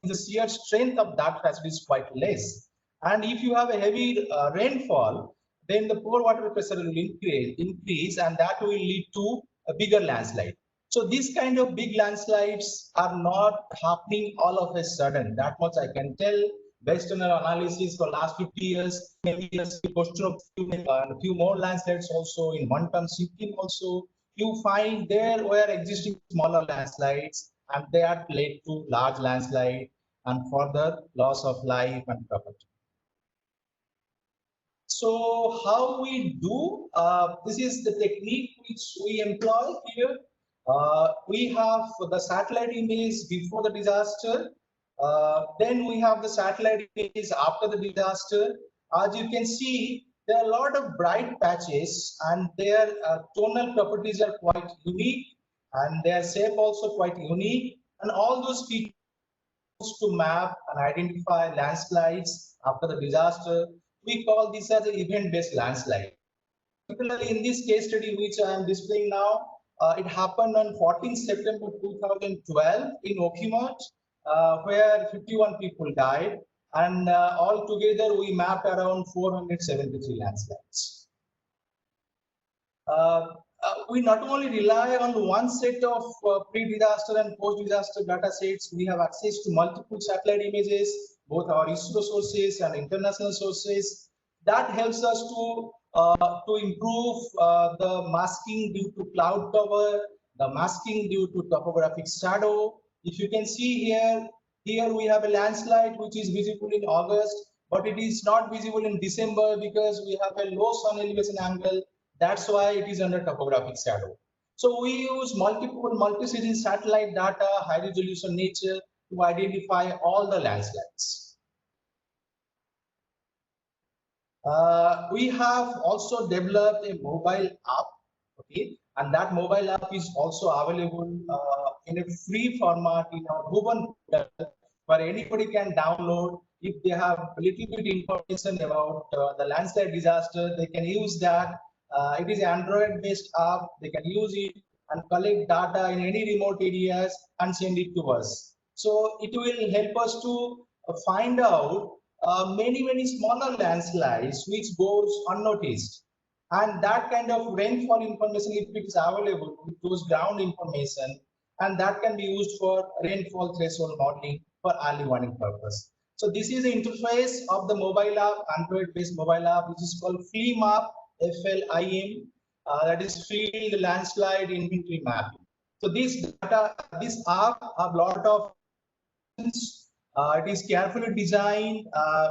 [SPEAKER 3] The shear strength of that facet is quite less, and if you have a heavy rainfall, then the pore water pressure will increase, and that will lead to a bigger landslide. So these kind of big landslides are not happening all of a sudden. That much I can tell based on our analysis for last 50 years, maybe years, a few more landslides also in Montam, Sikkim also. You find there were existing smaller landslides, and they are led to large landslide and further loss of life and property. So how we do, this is the technique which we employ here. We have the satellite image before the disaster. Then we have the satellite images after the disaster. As you can see, there are a lot of bright patches, and their tonal properties are quite unique, and their shape also quite unique. And all those features to map and identify landslides after the disaster. We call this as an event-based landslide. Particularly in this case study, which I am displaying now, it happened on 14 September 2012 in Okimot, where 51 people died, and altogether we mapped around 473 landslides. We not only rely on one set of pre-disaster and post-disaster data sets, we have access to multiple satellite images, both our ISRO sources and international sources. That helps us to improve the masking due to cloud cover, the masking due to topographic shadow. If you can see here we have a landslide which is visible in August, but it is not visible in December because we have a low sun elevation angle. That's why it is under topographic shadow. So we use multiple multi-season satellite data, high resolution nature to identify all the landslides. We have also developed a mobile app, okay, and that mobile app is also available in a free format in our Bhuvan portal, where anybody can download. If they have a little bit information about the landslide disaster, they can use that. It is an Android-based app. They can use it and collect data in any remote areas and send it to us. So it will help us to find out many smaller landslides which goes unnoticed. And that kind of rainfall information, if it is available with those ground information, and that can be used for rainfall threshold modeling for early warning purpose. So this is the interface of the mobile app, Android-based mobile app, which is called FLIM, FLIM. That is Field Landslide Inventory Mapping. So this app have a lot of it is carefully designed.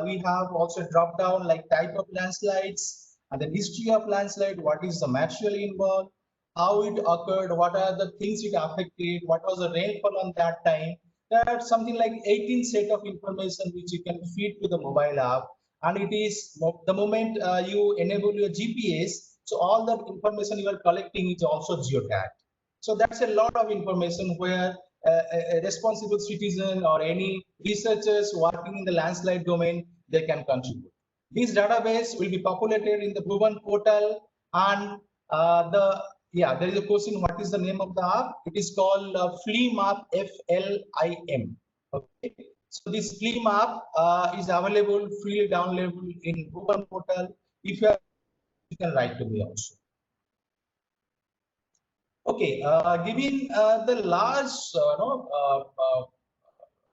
[SPEAKER 3] We have also drop down like type of landslides and the history of landslide, what is the material involved, how it occurred, what are the things it affected, what was the rainfall on that time. There are something like 18 set of information which you can feed to the mobile app, and it is the moment you enable your GPS, so all that information you are collecting is also geotagged. So that's a lot of information where a responsible citizen or any researchers working in the landslide domain, they can contribute. This database will be populated in the Bhuvan portal, and there is a question, what is the name of the app? It is called FLIM app, FLIM. Okay, so this FLIM app is available freely downloadable in Bhuvan portal. If you can write to me also. Okay, given the large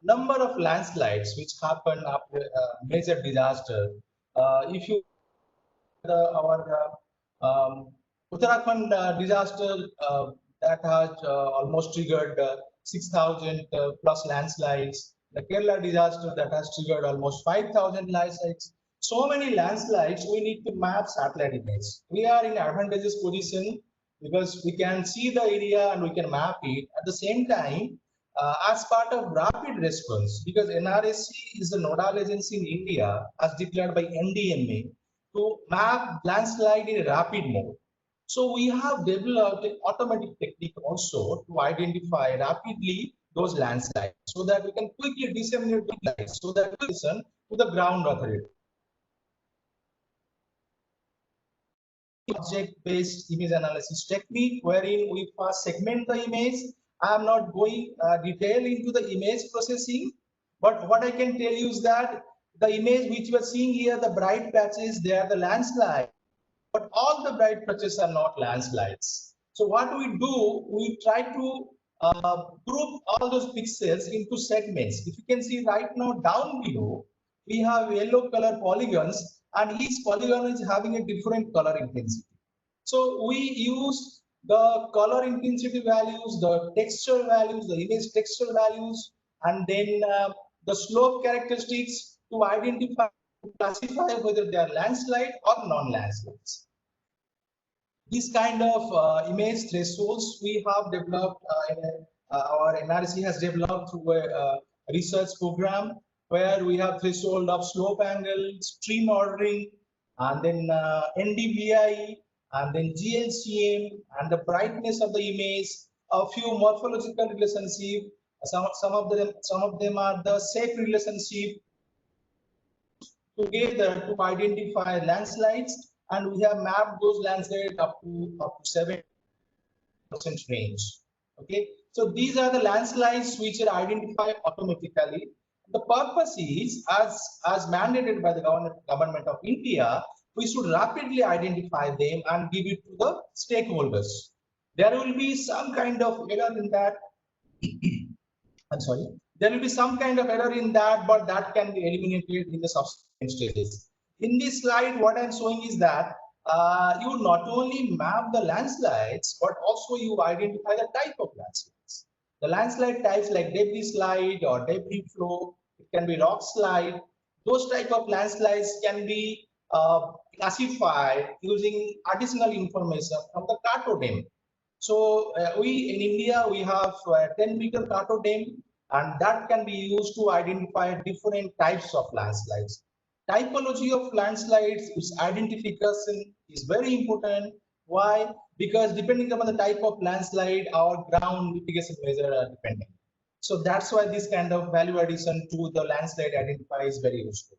[SPEAKER 3] number of landslides which happen after major disaster, if you our Uttarakhand disaster that has almost triggered 6,000 plus landslides, the Kerala disaster that has triggered almost 5,000 landslides. So many landslides, we need to map satellite image. We are in advantageous position because we can see the area and we can map it. At the same time, as part of rapid response, because NRSC is the nodal agency in India as declared by NDMA to map landslide in rapid mode. So we have developed an automatic technique also to identify rapidly those landslides so that we can quickly disseminate the lights so that we listen to the ground authority. Object-based image analysis technique wherein we first segment the image. I am not going detail into the image processing, but what I can tell you is that the image which you are seeing here, the bright patches, they are the landslide, but all the bright patches are not landslides. So what we do, we try to group all those pixels into segments. If you can see right now down below, we have yellow color polygons, and each polygon is having a different color intensity. So we use the color intensity values, the texture values, the image texture values, and then the slope characteristics to identify, classify whether they are landslide or non-landslides. This kind of image thresholds we have developed, our NRC has developed through a research program where we have threshold of slope angle, stream ordering, and then NDVI, and then GLCM, and the brightness of the image, a few morphological relationship. Some of them are the shape relationship together to identify landslides, and we have mapped those landslides up to 7% range. Okay, so these are the landslides which are identified automatically. The purpose is, as mandated by the government of India, we should rapidly identify them and give it to the stakeholders. There will be some kind of error in that. I'm sorry. There will be some kind of error in that, but that can be eliminated in the subsequent stages. In this slide, what I'm showing is that you not only map the landslides, but also you identify the type of landslides. The landslide types like debris slide or debris flow, it can be rock slide. Those type of landslides can be classified using additional information from the cartodem. So we in India, we have 10-meter cartodem, and that can be used to identify different types of landslides. Typology of landslides, its identification is very important. Why? Because depending upon the type of landslide, our ground mitigation measures are dependent. So that's why this kind of value addition to the landslide identifier is very useful.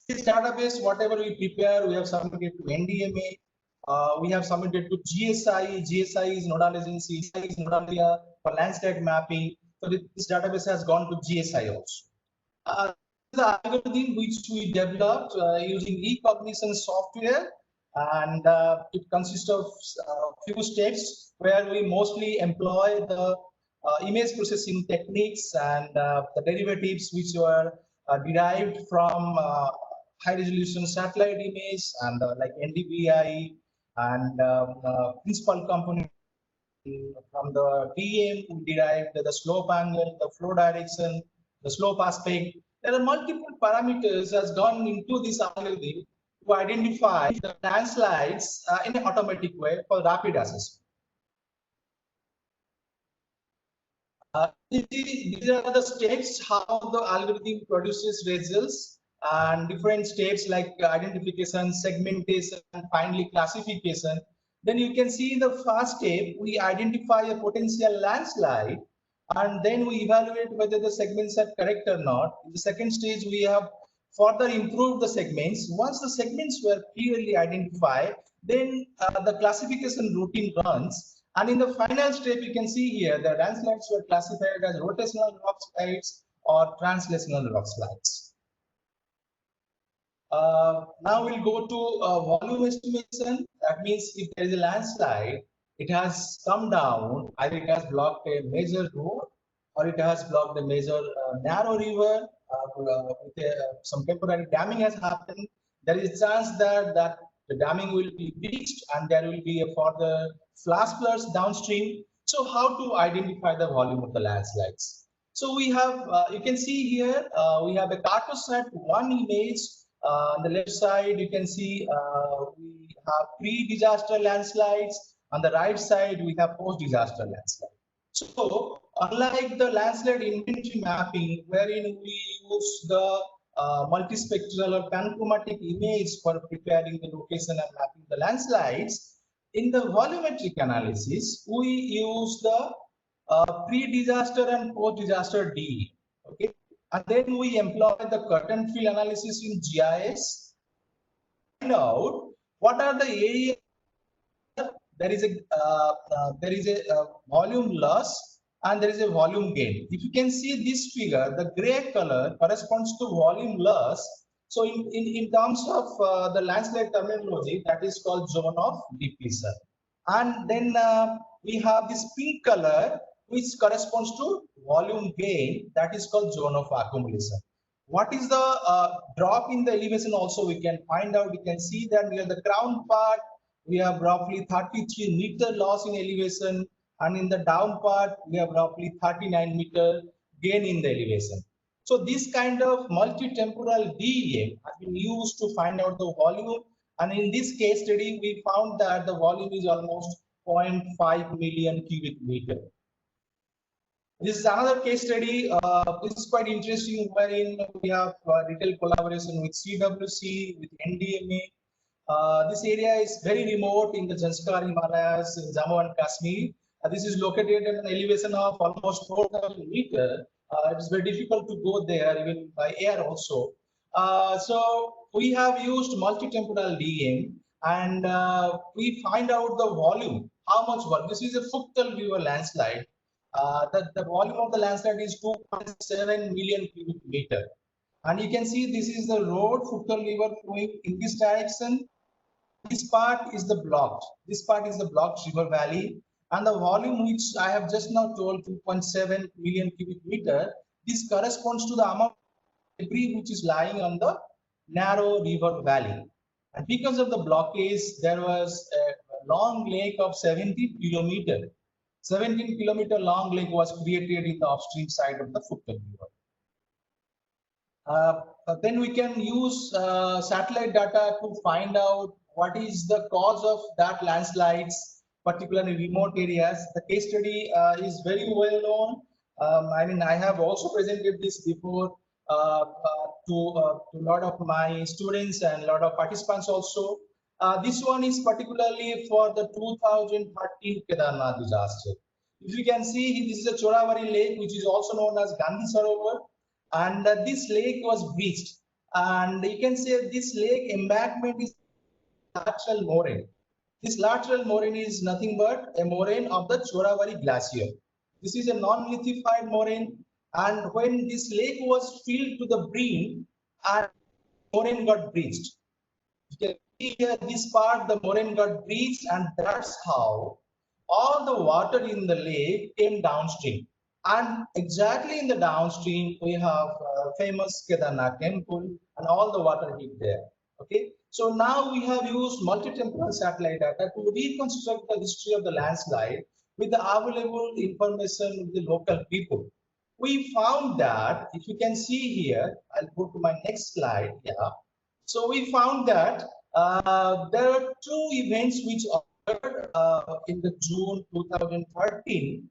[SPEAKER 3] This database, whatever we prepare, we have submitted to NDMA. We have submitted to GSI. GSI is nodal agency. GSI is nodal area for landslide mapping. So this database has gone to GSI also. the algorithm which we developed using recognition software, and it consists of few steps where we mostly employ the image processing techniques and the derivatives which were derived from high resolution satellite image and like NDVI and principal component. From the DM, we derived the slope angle, the flow direction, the slope aspect. There are multiple parameters has gone into this algorithm to identify the landslides in an automatic way for rapid assessment. These are the steps how the algorithm produces results, and different steps like identification, segmentation, and finally classification. Then you can see the first step, we identify a potential landslide, and then we evaluate whether the segments are correct or not. In the second stage, we have further improved the segments. Once the segments were clearly identified, then the classification routine runs. And in the final step, you can see here the landslides were classified as rotational rock slides or translational rock slides. Now we'll go to volume estimation. That means if there is a landslide, it has come down, either it has blocked a major road or it has blocked a major narrow river. With some temporary damming has happened. There is a chance that the damming will be breached and there will be a further flash floods downstream. So how to identify the volume of the landslides? So we have, you can see here, we have a Cartosat 1 image. On the left side, you can see we have pre-disaster landslides. On the right side, we have post-disaster landslides. So unlike the landslide inventory mapping, wherein we use the multispectral or panchromatic image for preparing the location and mapping the landslides, in the volumetric analysis, we use the pre-disaster and post-disaster DE. Okay. And then we employ the curtain fill analysis in GIS. Find out what are the areas there is a volume loss and there is a volume gain. If you can see this figure, the gray color corresponds to volume loss. So in terms of the landslide terminology, that is called zone of depletion. And then we have this pink color, which corresponds to volume gain, that is called zone of accumulation. What is the drop in the elevation also we can find out. You can see that near the crown part, we have roughly 33 meter loss in elevation, and in the down part, we have roughly 39 meter gain in the elevation. So this kind of multi-temporal DEM has been used to find out the volume. And in this case study, we found that the volume is almost 0.5 million cubic meter. This is another case study. This is quite interesting, wherein we have detailed collaboration with CWC, with NDMA. This area is very remote in the Zanskar Himalayas in Jammu and Kashmir. This is located at an elevation of almost 4,000 meters. It is very difficult to go there, even by air also. So we have used multi-temporal DEM, and we find out the volume, how much volume. This is a Phuktal River landslide. The volume of the landslide is 2.7 million cubic meter. And you can see this is the road, Phuktal River flowing in this direction. This part is the blocked. This part is the blocked river valley. And the volume which I have just now told, 2.7 million cubic meter, this corresponds to the amount of debris which is lying on the narrow river valley. And because of the blockage, there was a long lake of 17 kilometers. 17 kilometer long lake was created in the upstream side of the Phuktal River. Then we can use satellite data to find out what is the cause of that landslides, particularly remote areas. The case study is very well known. I mean, I have also presented this before to a lot of my students and a lot of participants also. This one is particularly for the 2013 Kedarnath disaster. If you can see, this is a Choravari lake, which is also known as Gandhi Sarovar, and this lake was breached. And you can say this lake embankment is lateral moraine. This lateral moraine is nothing but a moraine of the Choravari glacier. This is a non-lithified moraine, And when this lake was filled to the brim, and moraine got breached. You can see here this part, the moraine got breached, and that's how all the water in the lake came downstream. And exactly in the downstream, we have famous Kedarnath temple and all the water hit there. Okay, so now we have used multi-temporal satellite data to reconstruct the history of the landslide with the available information of the local people. We found that, if you can see here, I'll go to my next slide. Yeah. So we found that there are two events which occurred in the June 2013.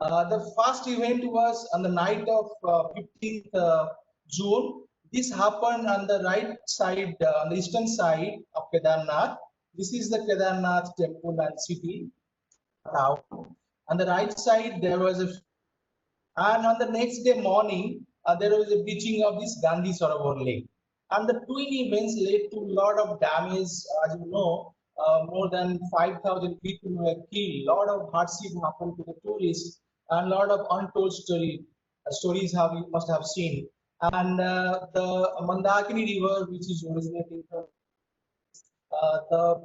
[SPEAKER 3] The first event was on the night of 15th June. This happened on the right side, on the eastern side of Kedarnath. This is the Kedarnath temple and city town. On the right side, there was a, and on the next day morning, there was a breaching of this Gandhi Sarovar lake. And the twin events led to a lot of damage. As you know, more than 5,000 people were killed. A lot of hardship happened to the tourists, and a lot of untold stories have you must have seen. And the Mandakini River, which is originating from the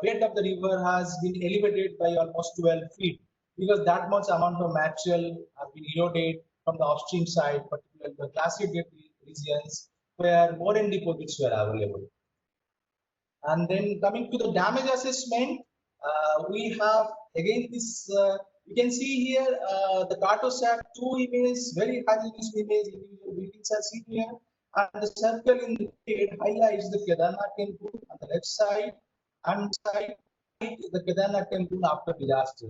[SPEAKER 3] bed of the river, has been elevated by almost 12 feet, because that much amount of material has been eroded from the upstream side, particularly the glacier regions where moraine deposits were available. And then coming to the damage assessment, we have again this, you can see here the Cartosat 2 image, very high resolution image, individual buildings are seen here. And the circle in the red highlights the Kedarnath temple on the left side, and side the Kedarnath temple after disaster.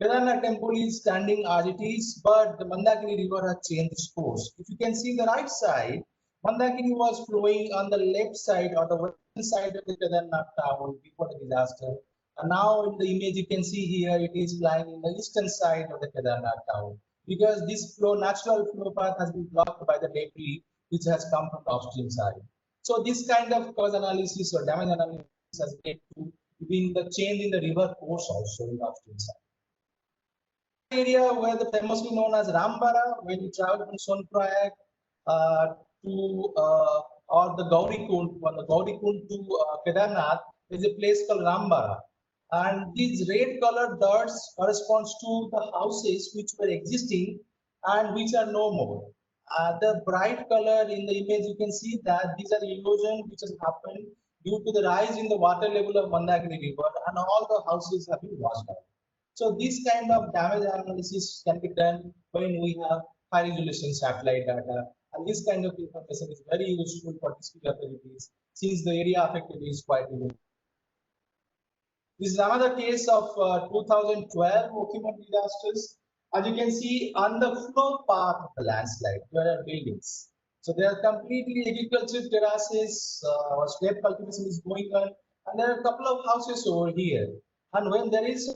[SPEAKER 3] Kedarnath temple is standing as it is, but the Mandakini river has changed its course. If you can see the right side, Mandakini was flowing on the left side or the western side of the Kedarnath town before the disaster. And now in the image you can see here, it is lying in the eastern side of the Kedarnath town, because this flow, natural flow path has been blocked by the debris which has come from the upstream side. So this kind of cause analysis or damage analysis has led to being the change in the river course also in the upstream side. Area where the famously known as Rambara, when you travel from Sonprayag to or the Gaurikund, from the Gaurikund to Kedarnath, there is a place called Rambara. And these red colored dots corresponds to the houses which were existing and which are no more. The bright color in the image, you can see that these are the erosion which has happened due to the rise in the water level of Mandakini river, and all the houses have been washed out. So this kind of damage analysis can be done when we have high resolution satellite data, and this kind of information is very useful for district authorities since the area affected is quite limited. This is another case of 2012 Okimot disasters. As you can see, on the flow path of the landslide, there are buildings. So they are completely agricultural terraces, slab cultivation is going on, and there are a couple of houses over here. And when there is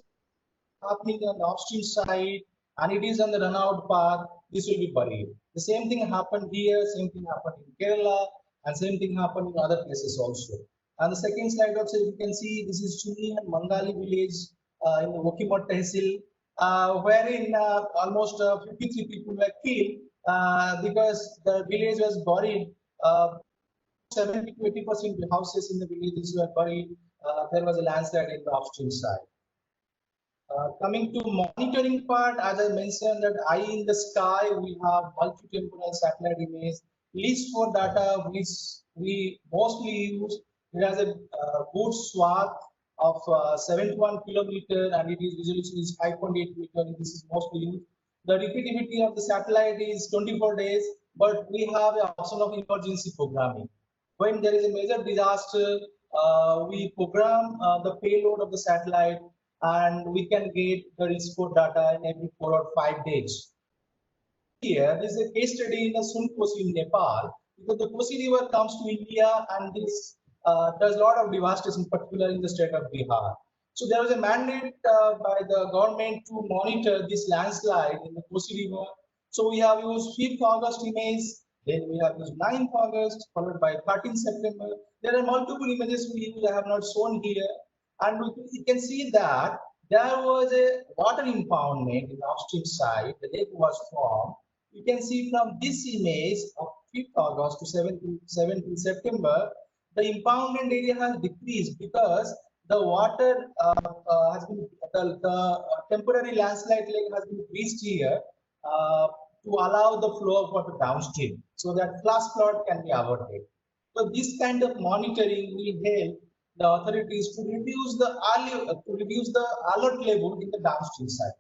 [SPEAKER 3] happening on the upstream side and it is on the runout path, this will be buried. The same thing happened here, same thing happened in Kerala, and same thing happened in other places also. And the second slide also, you can see this is Chunni and Mangali village in the Okimot Tehsil, wherein almost 53 people were killed because the village was buried. 70 to 80% of the houses in the villages were buried. There was a landslide in the upstream side. Coming to monitoring part, as I mentioned, that eye in the sky, we have multi-temporal satellite image, LIS4 data, which we mostly use. It has a good swath of 71 kilometer, and it is resolution is 5.8 meter. This is mostly used. The repeativity of the satellite is 24 days, but we have an option of emergency programming. When there is a major disaster, we program the payload of the satellite, and we can get the LIS4 data in every 4 or 5 days. Here, this is a case study in the Sun Kosi in Nepal, because the Kosi River comes to India, and this does a lot of devastation, particularly in the state of Bihar. So there was a mandate by the government to monitor this landslide in the Kosi River. So we have used 5th August image, then we have used 9th August, followed by 13th September. There are multiple images we use, I have not shown here. And you can see that there was a water impoundment in the upstream side. The lake was formed, You can see from this image of 5th August to 17th September, the impoundment area has decreased because the water has been, the temporary landslide lake has been reached here uh, to allow the flow of water downstream so that flash flood can be avoided. So this kind of monitoring will help the authorities to reduce the alert level in the downstream side.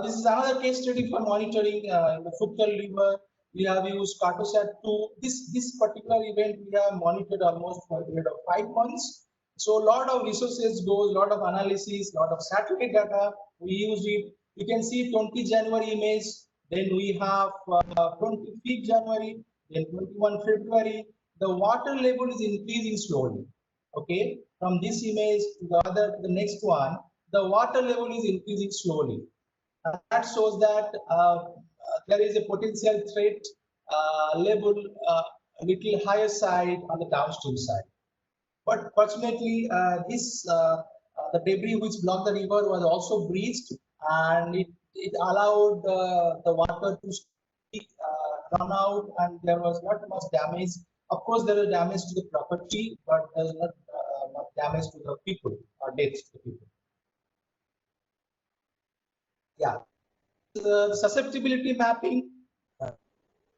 [SPEAKER 3] This is another case study for monitoring in the Futsal River. We have used Cartosat 2. This particular event we have monitored almost for a period of 5 months. So a lot of resources goes, a lot of analysis, a lot of satellite data. We use it. You can see 20 January image. Then we have 25th January, then 21 February. The water level is increasing slowly. Okay, from this image to the next one, the water level is increasing slowly. That shows that there is a potential threat level a little higher side on the downstream side. But fortunately, the debris which blocked the river was also breached, and it allowed the water to run out, and there was not much damage. Of course, there was damage to the property, but there's not much damage to the people or deaths to the people. Yeah, the susceptibility mapping.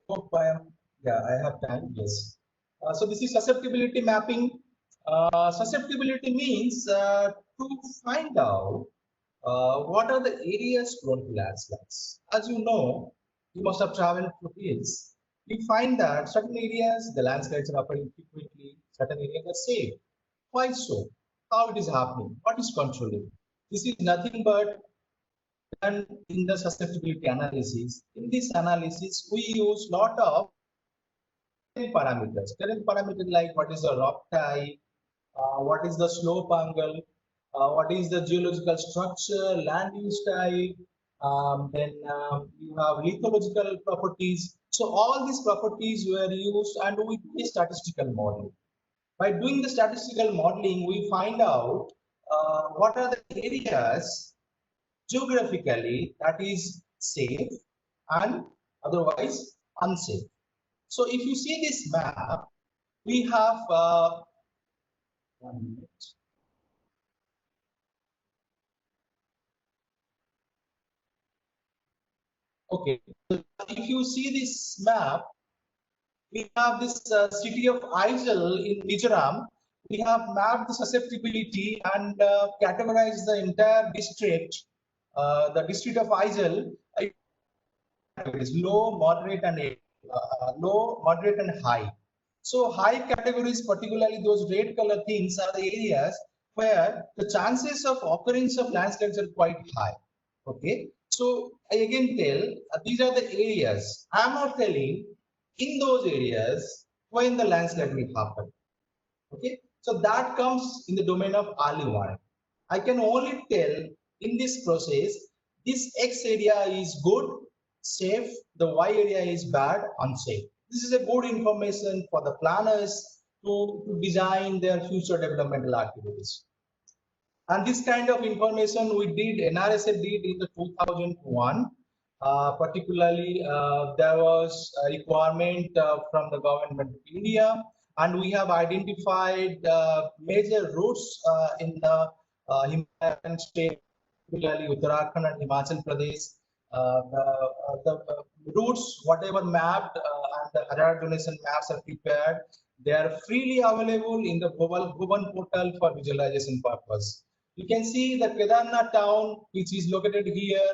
[SPEAKER 3] Hope I am. Yeah, I have time. Yes. So this is susceptibility mapping. Susceptibility means to find out what are the areas prone to landslides. As you know, you must have traveled through hills. You find that certain areas the landslides are occurring frequently, certain areas are safe. Why so? How it is happening? What is controlling? This is nothing but done in the susceptibility analysis. In this analysis, we use lot of parameters. Current parameters like what is the rock type, what is the slope angle, what is the geological structure, land use type, then you have lithological properties. So all these properties were used, and we do a statistical modeling. By doing the statistical modeling, we find out what are the areas geographically that is safe and otherwise unsafe. So if you see this map, we have 1 minute. Okay, so if you see this map, we have this city of Aizawl in Mizoram. We have mapped the susceptibility and categorized the entire district. The district of Aizawl is low, moderate, and low, moderate, and high. So high categories, particularly those red color things, are the areas where the chances of occurrence of landslides are quite high. Okay, so I again tell these are the areas. I am not telling in those areas when the landslide will happen. Okay, so that comes in the domain of early warning. I can only tell in this process this X area is good, safe, the Y area is bad, unsafe. This is a good information for the planners to design their future developmental activities. And this kind of information we did, NRSA did in the 2001. Particularly, there was a requirement from the government of India, and we have identified major routes in the Himalayan state, particularly Uttarakhand and Himachal Pradesh. The routes, whatever mapped and the radar donation maps are prepared, they are freely available in the Bhuvan portal for visualization purpose. You can see the Kedarnath town, which is located here,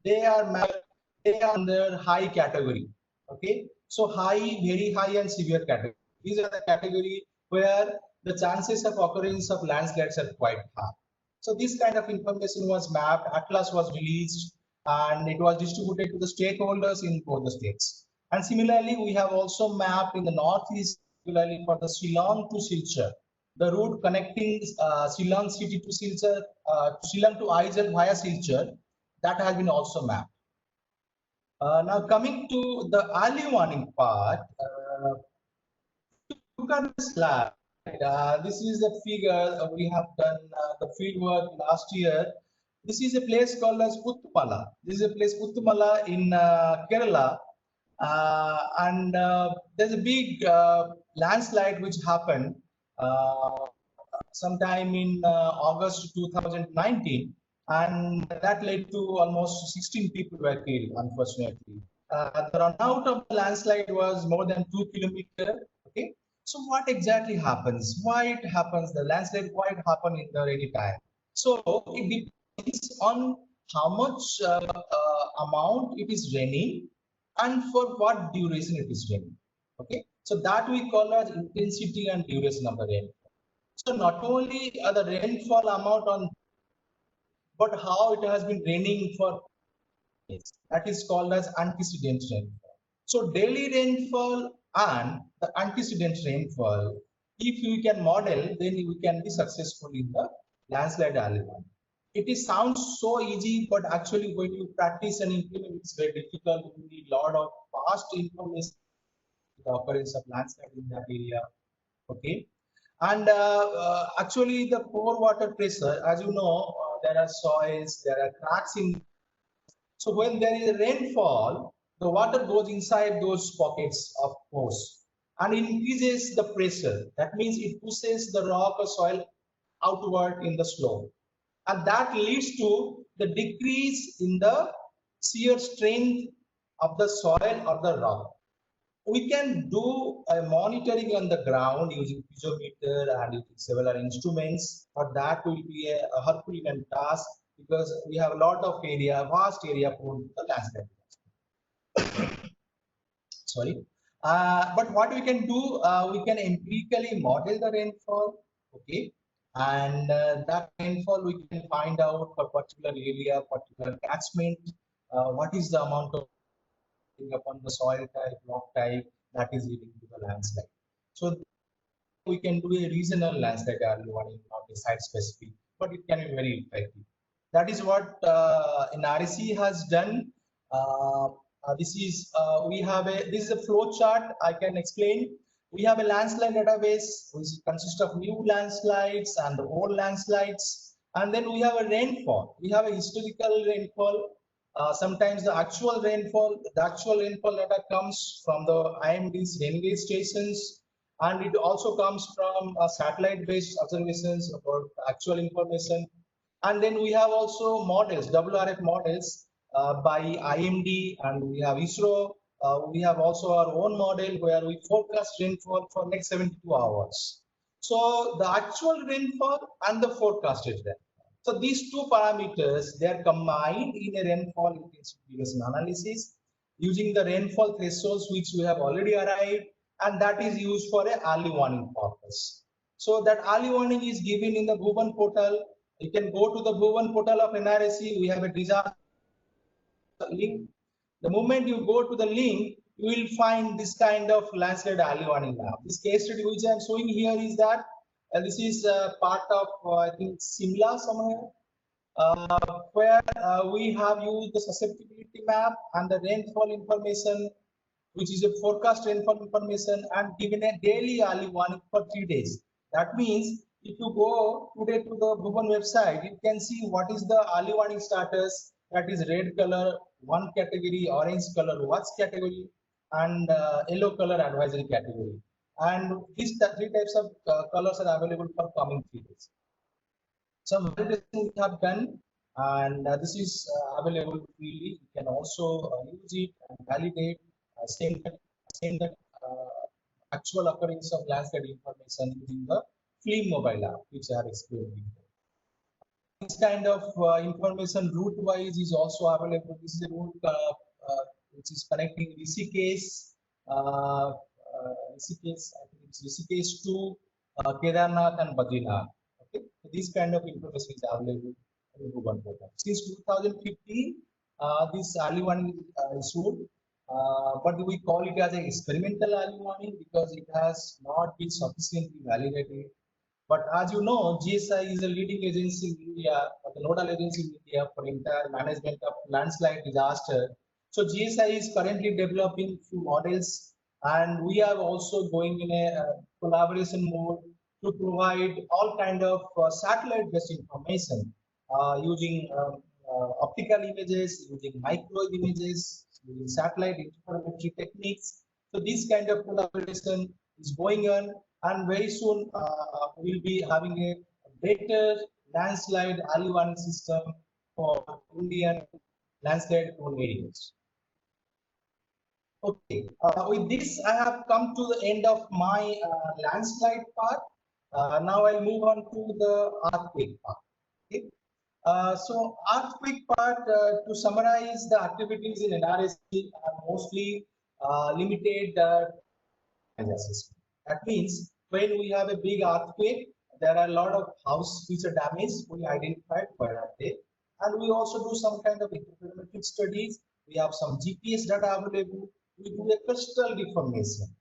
[SPEAKER 3] they are mapped, they are under high category. Okay, so high, very high, and severe category. These are the category where the chances of occurrence of landslides are quite high. So this kind of information was mapped, atlas was released, and it was distributed to the stakeholders in both the states. And similarly, we have also mapped in the northeast, particularly for the Shillong to Silchar, the route connecting Shillong city to Silchar, Shillong to Aizawl via Silchar, that has been also mapped. Now coming to the early warning part, look at the slide. This is the figure we have done the field work last year. This is a place called as Puttumala. This is a place Puttumala in Kerala, and there's a big landslide which happened sometime in August 2019, and that led to almost 16 people were killed, unfortunately. The runout of the landslide was more than 2 kilometers. Okay, so what exactly happens? Why it happens? The landslide, why it happen in the rainy time? So it depends on how much amount it is raining and for what duration it is raining. Okay, so that we call as intensity and duration of the rain. So not only the rainfall amount on, but how it has been raining for days. That is called as antecedent rainfall. So daily rainfall and the antecedent rainfall, if we can model, then we can be successful in the landslide early warning. It is sounds so easy, but actually when you practice and implement, it's very difficult. You need a lot of past information, the occurrence of landslide in that area. Okay, and actually the pore water pressure, as you know, there are soils, there are cracks in. So when there is a rainfall, the water goes inside those pockets of pores and increases the pressure. That means it pushes the rock or soil outward in the slope, and that leads to the decrease in the shear strength of the soil or the rock. We can do a monitoring on the ground using piezometer and using several instruments, but that will be a Herculean task because we have a lot of area, vast area prone to the landslide. Sorry. But what we can do, we can empirically model the rainfall, okay, and that rainfall we can find out for particular area, particular catchment, what is the amount of upon the soil type, rock type that is leading to the landslide. So we can do a regional landslide early warning, not a site specific, but it can be very effective. That is what in REC has done. This is this is a flow chart. I can explain. We have a landslide database which consists of new landslides and old landslides, and then we have a rainfall. We have a historical rainfall. Sometimes the actual rainfall data comes from the IMD's rain gauge stations, and it also comes from satellite-based observations about actual information. And then we have also models, WRF models by IMD, and we have ISRO. We have also our own model where we forecast rainfall for next 72 hours. So the actual rainfall and the forecasted rainfall. So these two parameters, they are combined in a rainfall intensity analysis using the rainfall thresholds which we have already arrived, and that is used for a early warning purpose. So that early warning is given in the Bhuvan portal. You can go to the Bhuvan portal of NRSC. We have a disaster link. The moment you go to the link, you will find this kind of landslide early warning map. This case study which I am showing here is that this is part of I think Simla somewhere, where we have used the susceptibility map and the rainfall information, which is a forecast rainfall information, and given a daily early warning for 3 days. That means if you go today to the Bhuvan website, you can see what is the early warning status. That is red color, 1 category, orange color, watch category, and yellow color advisory category. And these 3 types of colors are available for coming 3 days. Some validation we have done, and this is available freely. You can also use it and validate, saying that actual occurrence of landslide information using the Fleam mobile app, which I have explained before. This kind of information route-wise is also available. This is a route which is connecting Rishikesh, I think it's Rishikesh to Kedarnath and Badrinath. Okay, so this kind of information is available in Bhuvan portal. Since 2015, this early warning is issued, but we call it as an experimental early warning because it has not been sufficiently validated. But as you know, GSI is a leading agency in India, or the nodal agency in India for entire management of landslide disaster. So GSI is currently developing few models, and we are also going in a collaboration mode to provide all kind of satellite-based information using optical images, using microwave images, using satellite interferometry techniques. So this kind of collaboration is going on, and very soon we'll be having a better landslide early warning system for Indian landslide prone areas. Okay, with this, I have come to the end of my landslide part. Now I'll move on to the earthquake part. Okay. So earthquake part, to summarize, the activities in NRSC are mostly limited assessment. That means when we have a big earthquake, there are a lot of house feature damage we identified where are they, and we also do some kind of interferometric studies. We have some GPS data available. We do a crustal deformation,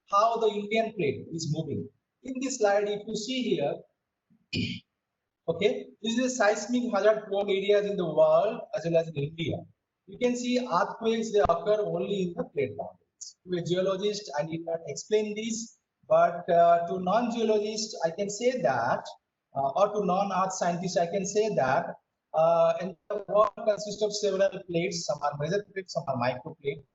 [SPEAKER 3] how the Indian plate is moving. In this slide, if you see here, okay, this is seismic hazard prone areas in the world as well as in India. You can see earthquakes, they occur only in the plate boundaries. To a geologist, I need not explain this, but to non-geologists, I can say that, or to non-earth scientists, I can say that and the world consists of several plates. Some are major plates, some are micro plates.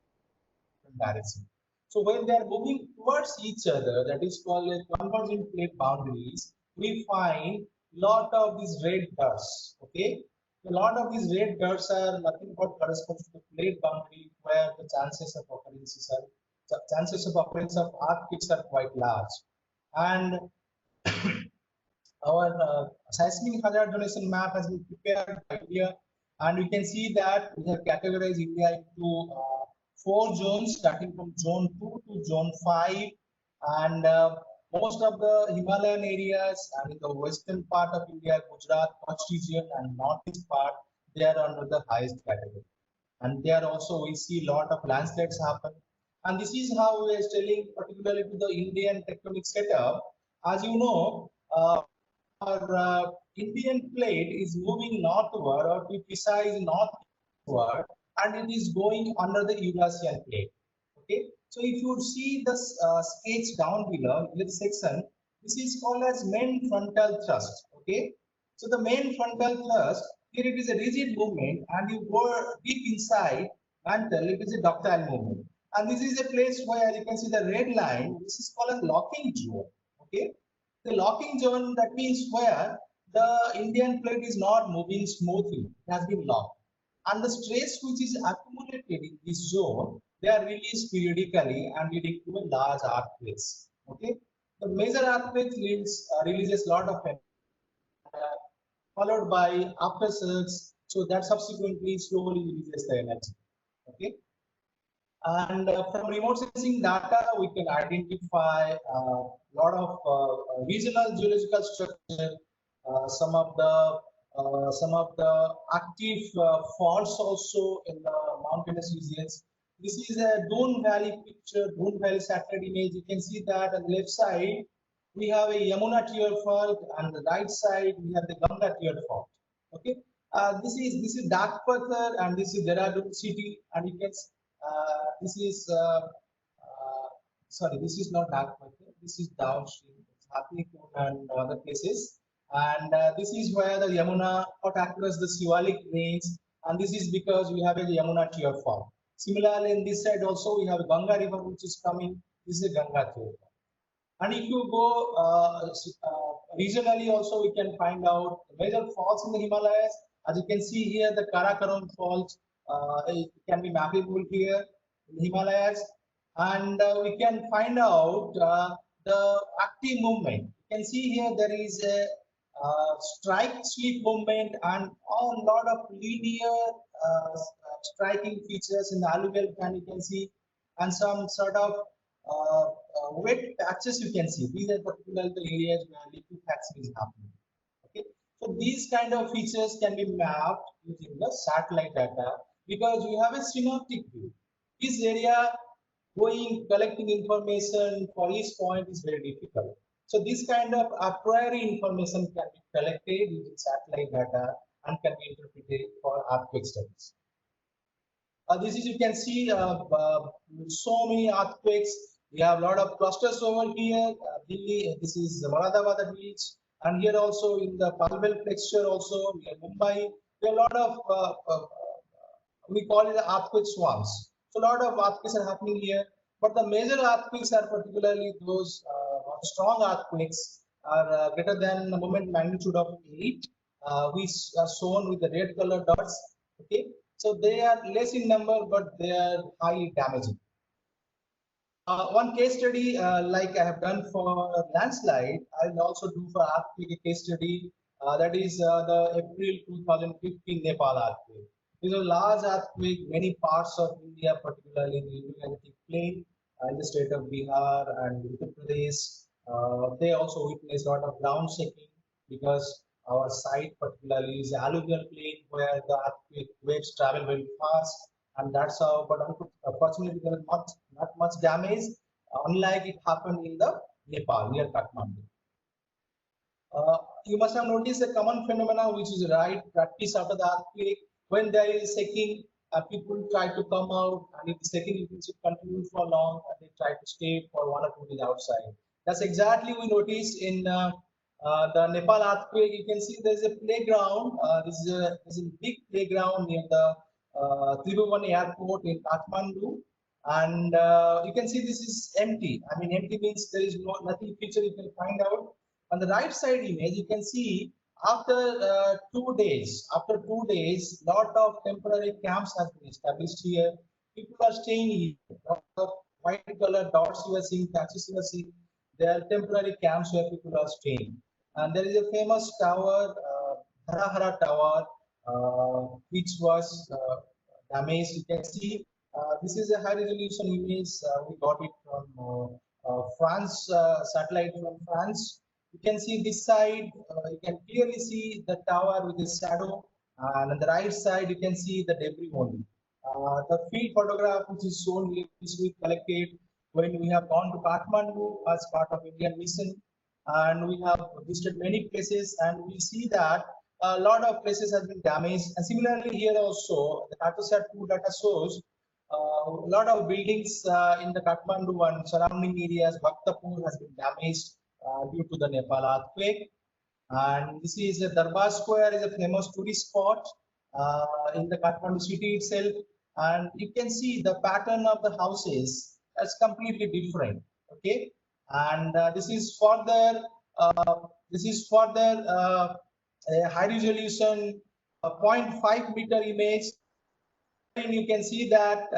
[SPEAKER 3] Direction. So when they are moving towards each other, that is called a convergent plate boundaries, we find lot of these red dots. Okay, a lot of these red dots are nothing but corresponds to the plate boundary where the chances of occurrences are, the chances of occurrence of earthquakes are quite large, and our seismic hazard donation map has been prepared by India, and we can see that we have categorized India into 4 zones, starting from zone 2 to zone 5, and most of the Himalayan areas and in the western part of India, Gujarat, Kutch region, and northeast part, they are under the highest category. And there also we see a lot of landslides happen. And this is how we are telling, particularly to the Indian tectonic setup. As you know, our Indian plate is moving northward, or to be precise, northward, and it is going under the Eurasian plate. Okay, so if you see the sketch down below in this section, this is called as main frontal thrust. Okay, so the main frontal thrust, here it is a rigid movement, and you go deep inside mantle, it is a ductile movement. And this is a place where you can see the red line. This is called as locking zone. Okay, the locking zone, that means where the Indian plate is not moving smoothly, it has been locked. And the stress which is accumulated in this zone, they are released periodically and leading to a large earthquakes. Okay, the major earthquake releases a lot of energy, followed by aftershocks, so that subsequently slowly releases the energy. Okay, and from remote sensing data, we can identify a lot of regional geological structure, some of the active faults also in the mountainous regions. This is a Doon Valley picture, Doon Valley satellite image. You can see that on the left side we have a Yamuna tear fault, and the right side we have the Ganga tear fault. Okay, this is Dark Pathar, and this is Dehradun city, and you can this is sorry, this is not Dark Pathar, this is downstream. It's happening and other places. And this is where the Yamuna cut across the Shivalik range, and this is because we have a Yamuna tear fault. Similarly, in this side also we have a Ganga river which is coming. This is a Ganga tear fault. And if you go regionally also, we can find out the major faults in the Himalayas. As you can see here, the Karakoram fault can be mappable here in the Himalayas, and we can find out the active movement. You can see here there is a strike sweep movement and a lot of linear striking features in the alluvial fan you can see, and some sort of wet patches you can see. These are particularly the areas where liquefaction is happening. Okay, so these kind of features can be mapped using the satellite data, because we have a synoptic view. This area collecting information for each point is very difficult. So this kind of a priori information can be collected using satellite data and can be interpreted for earthquake studies. This is, you can see so many earthquakes. We have a lot of clusters over here. Delhi, this is the Moradabad beach, And here also in the Palwell flexure also, near Mumbai, there are a lot of, we call it the earthquake swarms. So a lot of earthquakes are happening here, but the major earthquakes are particularly those strong earthquakes are greater than the moment magnitude of 8, which are shown with the red color dots. Okay, so they are less in number, but they are highly damaging. One case study, like I have done for landslide, I will also do for earthquake case study. That is the April 2015 Nepal earthquake. It was a large earthquake. Many parts of India, particularly the Gangetic Plain, in the state of Bihar and Uttar Pradesh, they also witnessed a lot of ground shaking because our site, particularly, is alluvial plain where the earthquake waves travel very fast, and that's how. But unfortunately, there was not much damage, unlike it happened in the Nepal near Kathmandu. You must have noticed a common phenomena, which is right practice after the earthquake. When there is shaking, people try to come out, and if the shaking continues for long, and they try to stay for 1 or 2 days outside. That's exactly we noticed in the Nepal earthquake. You can see there's a playground. This is a big playground near the Tribhuvan airport in Kathmandu, and you can see this is empty. I mean, empty means there is nothing feature you can find out. On the right side image, you can see after 2 days, lot of temporary camps have been established here. People are staying here. Lot of white color dots you are seeing, patches you are seeing. There are temporary camps where people are staying. And there is a famous tower, Dharahara Tower, which was damaged. You can see this is a high resolution image. We got it from France, satellite from France. You can see this side, you can clearly see the tower with the shadow, and on the right side, you can see the debris only. The field photograph which is shown here is we collected when we have gone to Kathmandu as part of Indian mission, and we have visited many places, and we see that a lot of places have been damaged. And similarly here also, the Cartosat-2 data shows a lot of buildings in the Kathmandu and surrounding areas. Bhaktapur has been damaged due to the Nepal earthquake. And this is a Darbar Square, is a famous tourist spot in the Kathmandu city itself. And you can see the pattern of the houses is completely different. Okay, and this is further a high resolution 0.5 meter image. And you can see that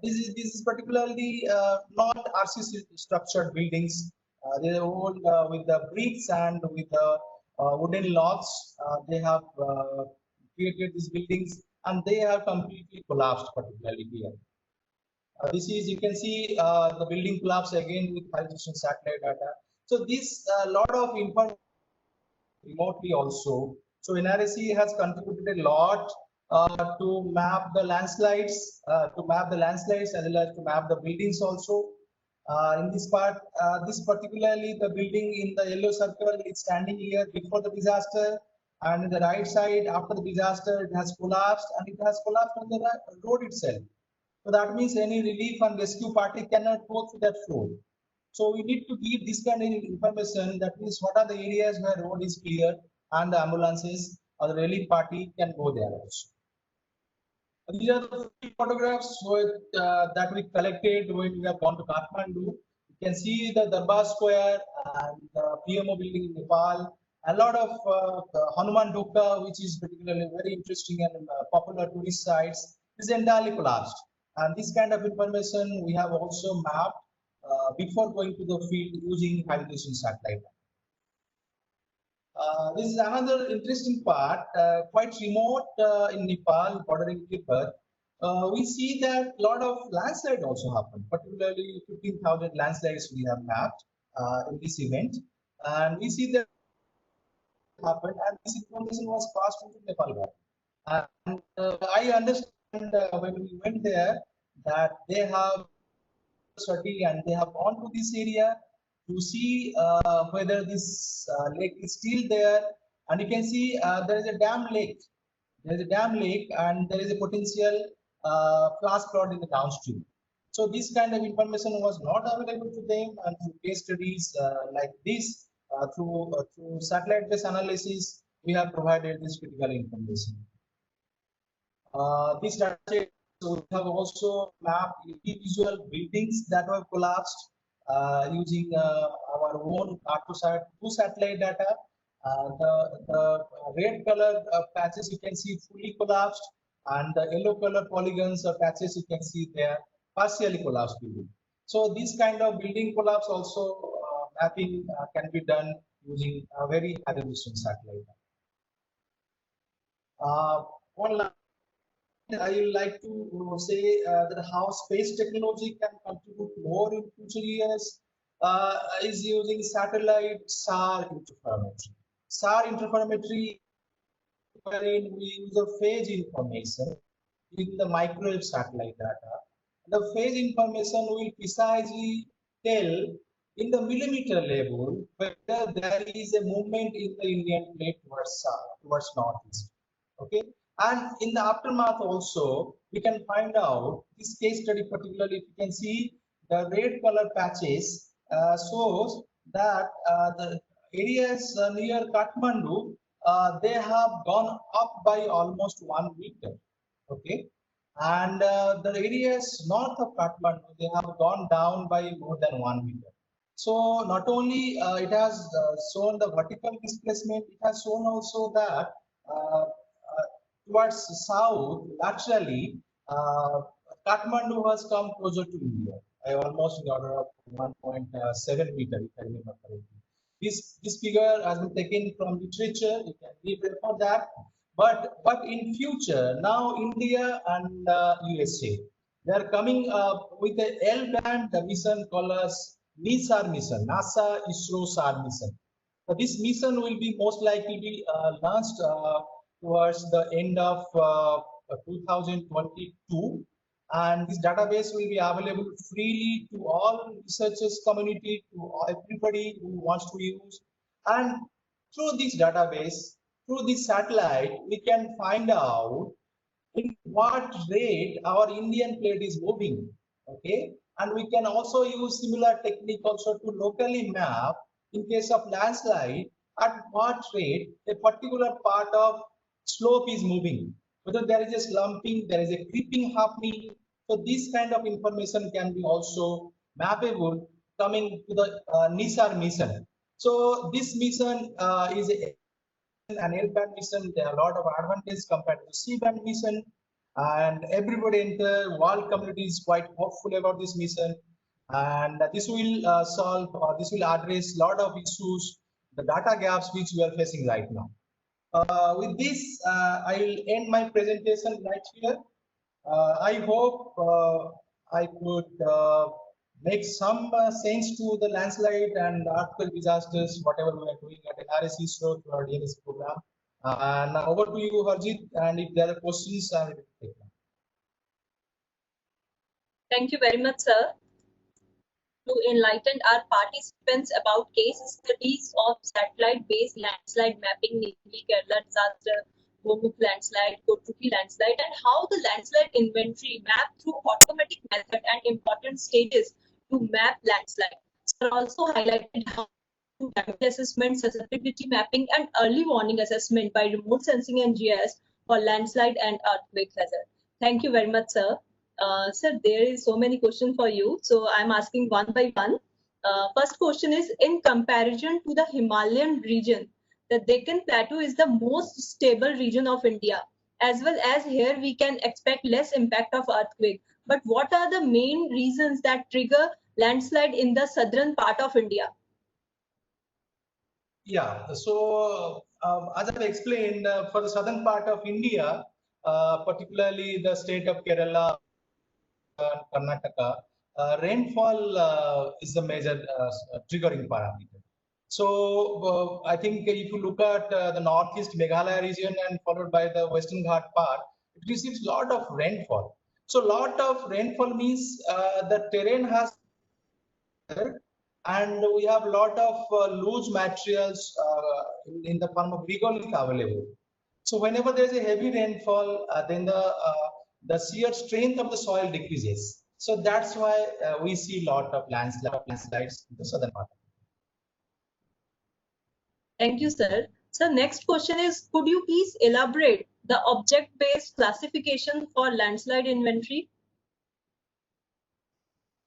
[SPEAKER 3] this is particularly not RCC structured buildings. They are all with the bricks and with the wooden logs. They have created these buildings, and they have completely collapsed, particularly here. This is, you can see the building collapse again with high resolution satellite data. So this lot of information remotely also. So NRSC has contributed a lot to map the landslides, as well as to map the buildings also. In this part, this particularly the building in the yellow circle is standing here before the disaster, and in the right side after the disaster it has collapsed, and it has collapsed on the road itself. So that means any relief and rescue party cannot go through that road. So we need to give this kind of information. That means what are the areas where road is clear and the ambulances or the relief party can go there also. These are the photographs that we collected when we have gone to Kathmandu. You can see the Darbar Square and the PMO building in Nepal. A lot of Hanuman Dhokha, which is particularly very interesting and popular tourist sites, is entirely collapsed. And this kind of information we have also mapped before going to the field using high resolution satellite. This is another interesting part, quite remote in Nepal, bordering Tibet. We see that a lot of landslide also happened, particularly 15,000 landslides we have mapped in this event. And we see that happened, and this information was passed into Nepal government. And I understand when we went there that they have study and they have gone to this area to see whether this lake is still there. And you can see there is a dam lake. There is a dam lake, and there is a potential flash flood in the downstream. So this kind of information was not available to them, and through case studies like this, through satellite-based analysis, we have provided this critical information. This data set, so we have also mapped individual buildings that were collapsed using our own ArctoSat 2 satellite data. The red color patches you can see fully collapsed, and the yellow color polygons or patches you can see there partially collapsed building. So this kind of building collapse also mapping can be done using a very high resolution satellite. One I would like to say that how space technology can contribute more in future years is using satellite SAR interferometry. SAR interferometry, wherein we use a phase information in the microwave satellite data. The phase information will precisely tell in the millimeter level whether there is a movement in the Indian plate towards northeast. Okay, and in the aftermath also we can find out this case study, particularly if you can see the red color patches shows that the areas near Kathmandu they have gone up by almost 1 meter. Okay, and the areas north of Kathmandu they have gone down by more than 1 meter. So not only it has shown the vertical displacement, it has shown also that towards south laterally, Kathmandu has come closer to India. Almost in the order of 1.7 meter, if I remember correctly. This figure has been taken from literature. You can refer that. But in future, now India and USA, they are coming up with the L-band mission called as NISAR mission, NASA ISRO SAR mission. So this mission will be most likely be launched towards the end of 2022, and this database will be available freely to all researchers community, to everybody who wants to use. And through this database, through this satellite, we can find out in what rate our Indian plate is moving. Okay, and we can also use similar technique also to locally map in case of landslide at what rate a particular part of slope is moving, whether there is a slumping, there is a creeping happening. So this kind of information can be also mappable coming to the NISAR mission. So this mission is an L-band mission. There are a lot of advantages compared to the C-band mission, and everybody in the world community is quite hopeful about this mission, and this will solve or this will address a lot of issues, the data gaps which we are facing right now. With this, I will end my presentation right here. I hope I could make some sense to the landslide and earthquake disasters, whatever we are doing at NRSC through our DNS program. Now over to you, Harjit, and if there are questions, I will take them.
[SPEAKER 1] Thank you very much, sir, to enlighten our participants about case studies of satellite-based landslide mapping, namely Kerala disaster, Gomukh landslide, Kochuki landslide, and how the landslide inventory mapped through automatic method and important stages to map landslide. Sir also highlighted how damage assessment, susceptibility mapping, and early warning assessment by remote sensing and GIS for landslide and earthquake hazard. Thank you very much, sir. Sir, there is so many questions for you, so I'm asking one by one. First question is, in comparison to the Himalayan region, the Deccan Plateau is the most stable region of India, as well as here we can expect less impact of earthquake. But what are the main reasons that trigger landslide in the southern part of India?
[SPEAKER 3] Yeah, so as I've explained, for the southern part of India, particularly the state of Kerala, Karnataka, rainfall is the major triggering parameter. So I think if you look at the northeast Meghalaya region and followed by the Western Ghat part, it receives a lot of rainfall. So lot of rainfall means the terrain has, and we have a lot of loose materials in the form of regolith available. So whenever there is a heavy rainfall, then the shear strength of the soil decreases. So that's why we see a lot of landslides in the southern part.
[SPEAKER 1] Thank you, sir. So next question is, could you please elaborate the object-based classification for landslide inventory?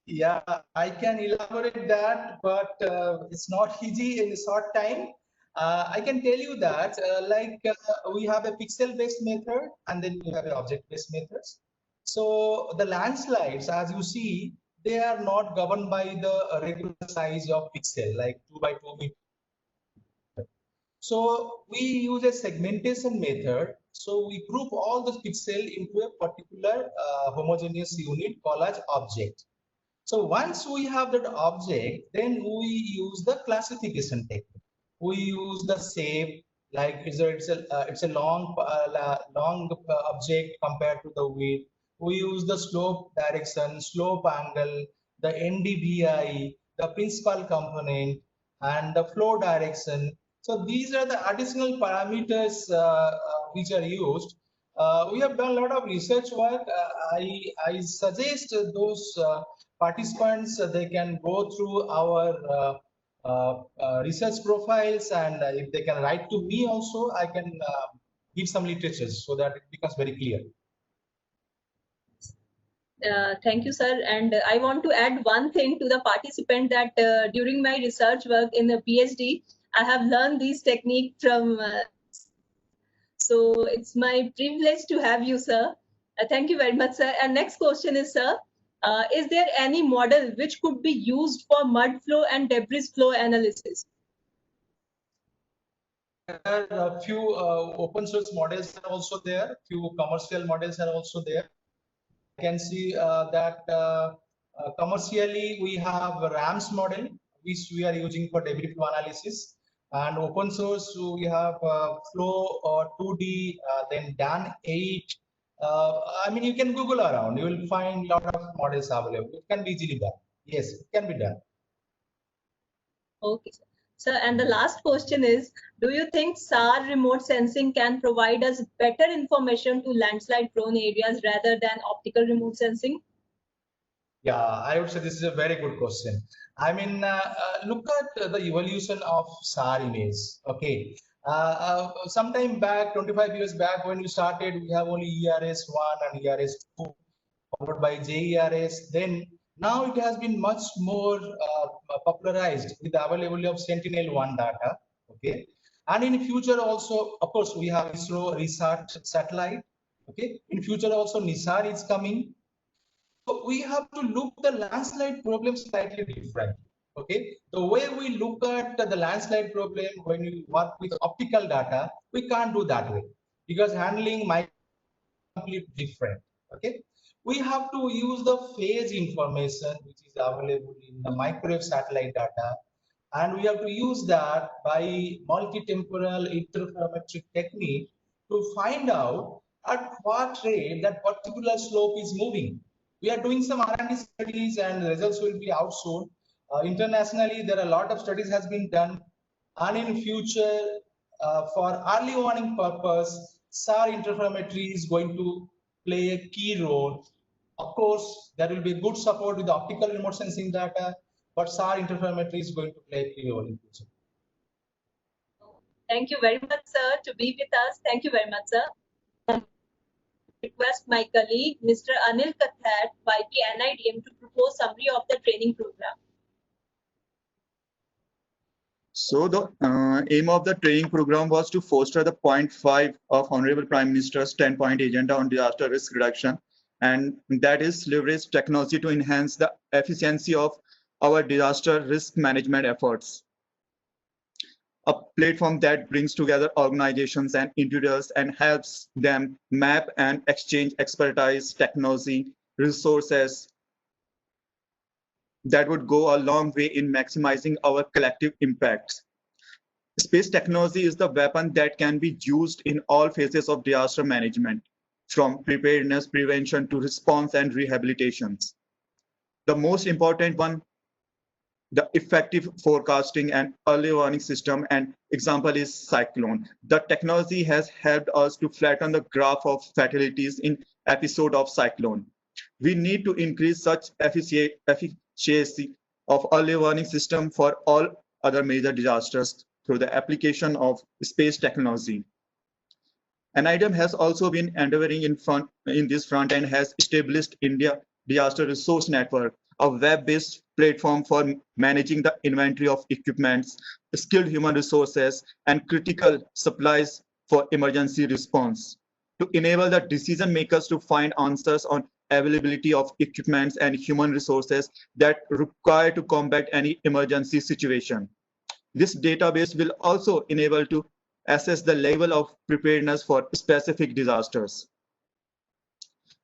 [SPEAKER 3] Yeah, I can elaborate that, but it's not easy in a short time. I can tell you that we have a pixel-based method and then we have an object-based methods. So the landslides, as you see, they are not governed by the regular size of pixel, like 2 by 2 meter. So we use a segmentation method. So we group all the pixel into a particular homogeneous unit called as object. So once we have that object, then we use the classification technique. We use the shape, like it's a long object compared to the width. We use the slope direction, slope angle, the NDVI, the principal component, and the flow direction. So these are the additional parameters which are used. We have done a lot of research work. I suggest those participants they can go through our research profiles, and if they can write to me also, I can give some literature so that it becomes very clear.
[SPEAKER 1] Thank you, sir. And I want to add one thing to the participant that during my research work in the PhD, I have learned these techniques from. So it's my privilege to have you, sir. Thank you very much, sir. And next question is, sir, is there any model which could be used for mud flow and debris flow analysis?
[SPEAKER 3] There are a few open source models are also there. Few commercial models are also there. You can see that commercially we have RAMS model, which we are using for debris flow analysis. And open source, we have Flow 2D, then DAN8. I mean, you can Google around. You will find a lot of models available. It can be easily done. Yes, it can be done.
[SPEAKER 1] Okay, sir. Sir, and the last question is, do you think SAR remote sensing can provide us better information to landslide prone areas rather than optical remote sensing?
[SPEAKER 3] Yeah, I would say this is a very good question. I mean, look at the evolution of SAR image. Okay. Sometime back, 25 years back, when we started, we have only ERS1 and ERS2, followed by JERS. Then now it has been much more popularized with the availability of Sentinel-1 data. Okay. And in future also, of course, we have ISRO research satellite. Okay. In future also, NISAR is coming. So we have to look the landslide problem slightly different. Okay, the way we look at the landslide problem when we work with optical data, we can't do that way because handling might be completely different. Okay, we have to use the phase information which is available in the microwave satellite data, and we have to use that by multi-temporal interferometric technique to find out at what rate that particular slope is moving. We are doing some R&D studies and the results will be out soon. Internationally, there are a lot of studies has been done, and in future, for early warning purpose, SAR interferometry is going to play a key role. Of course, there will be good support with the optical remote sensing data, but SAR interferometry is going to play a key role in future.
[SPEAKER 1] Thank you very much, sir, to be with us. Thank you very much, sir. Request my colleague, Mr. Anil Kathat, YP NIDM, to propose summary of the training program.
[SPEAKER 5] So the aim of the training program was to foster the point 5 of Honorable Prime Minister's 10-point agenda on disaster risk reduction, and that is leverage technology to enhance the efficiency of our disaster risk management efforts. A platform that brings together organizations and individuals and helps them map and exchange expertise, technology, resources that would go a long way in maximizing our collective impacts. Space technology is the weapon that can be used in all phases of disaster management, from preparedness, prevention to response and rehabilitations. The most important one, the effective forecasting and early warning system, and example is cyclone. The technology has helped us to flatten the graph of fatalities in episode of cyclone. We need to increase such efficiency of early warning system for all other major disasters through the application of space technology. NIDM has also been endeavoring in this front and has established India Disaster Resource Network, a web-based platform for managing the inventory of equipments, skilled human resources, and critical supplies for emergency response to enable the decision makers to find answers on availability of equipments and human resources that require to combat any emergency situation. This database will also enable to assess the level of preparedness for specific disasters.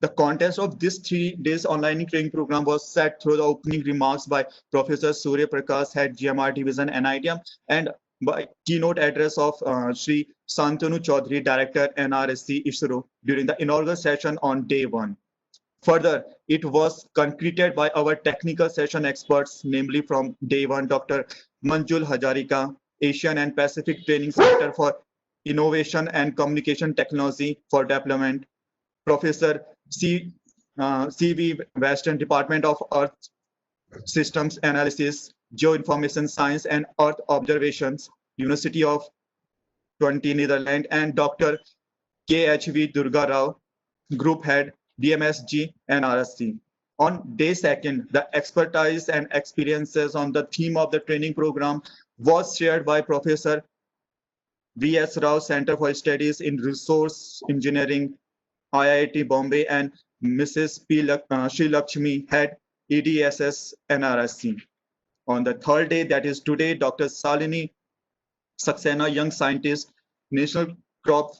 [SPEAKER 5] The context of this 3 days online training program was set through the opening remarks by Professor Surya Prakash, Head GMR Division NITM, and by keynote address of Sri Santanu Chaudhary, Director NRSC ISRO during the inaugural session on day 1. Further, it was concreted by our technical session experts, namely from day 1, Dr. Manjul Hazarika, Asian and Pacific Training Center for Innovation and Communication Technology for Development, Professor C.V. Western, Department of Earth Systems Analysis, Geoinformation Science and Earth Observations, University of Twente, Netherlands, and Dr. K.H.V. Durga Rao, Group Head, DMSG and RSC. On day 2nd, the expertise and experiences on the theme of the training program was shared by Professor V.S. Rao, Center for Studies in Resource Engineering, IIT Bombay, and Mrs. Sri Lakshmi, Head, EDSS NRSC. On the 3rd day, that is today, Dr. Salini Saxena, Young Scientist, National Crop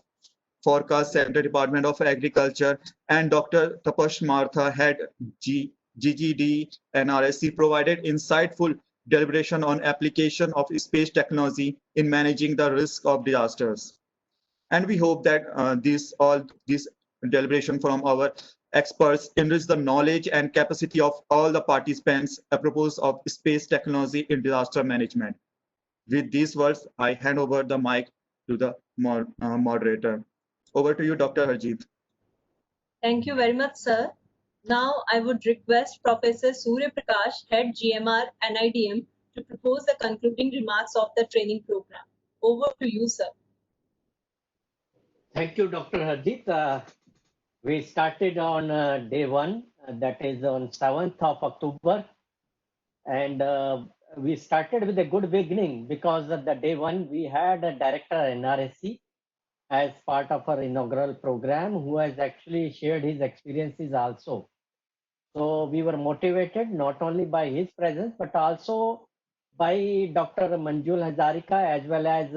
[SPEAKER 5] Forecast Center, Department of Agriculture, and Dr. Tapash Martha, Head, GGD NRSC, provided insightful deliberation on application of space technology in managing the risk of disasters. And we hope that this deliberation from our experts enrich the knowledge and capacity of all the participants apropos of space technology in disaster management. With these words, I hand over the mic to the moderator. Over to you, Dr. Harjeet.
[SPEAKER 1] Thank you very much, sir. Now I would request Professor Surya Prakash, Head GMR NIDM, to propose the concluding remarks of the training program. Over to you, sir.
[SPEAKER 6] Thank you, Dr. Harjeet. We started on day 1, that is on 7th of October. And we started with a good beginning because of the day 1, we had a director NRSC as part of our inaugural program who has actually shared his experiences also. So we were motivated not only by his presence, but also by Dr. Manjul Hazarika as well as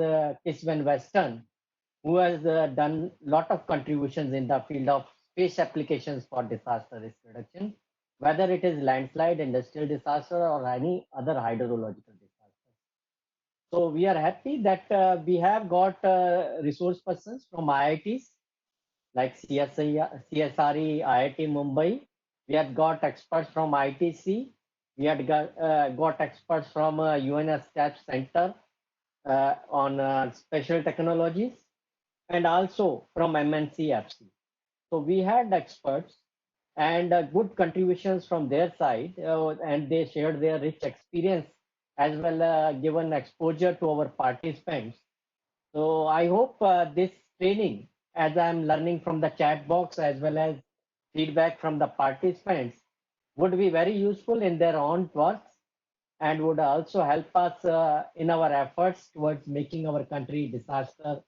[SPEAKER 6] Kisven Western, who has done a lot of contributions in the field of space applications for disaster risk reduction, whether it is landslide, industrial disaster, or any other hydrological disaster. So we are happy that we have got resource persons from IITs like CSRE, IIT Mumbai. We had got experts from ITC. We had got experts from UNSCAP Center on special technologies, and also from MNCFC. So we had experts and good contributions from their side, and they shared their rich experience as well given exposure to our participants. So I hope this training, as I'm learning from the chat box as well as feedback from the participants, would be very useful in their own works and would also help us in our efforts towards making our country disaster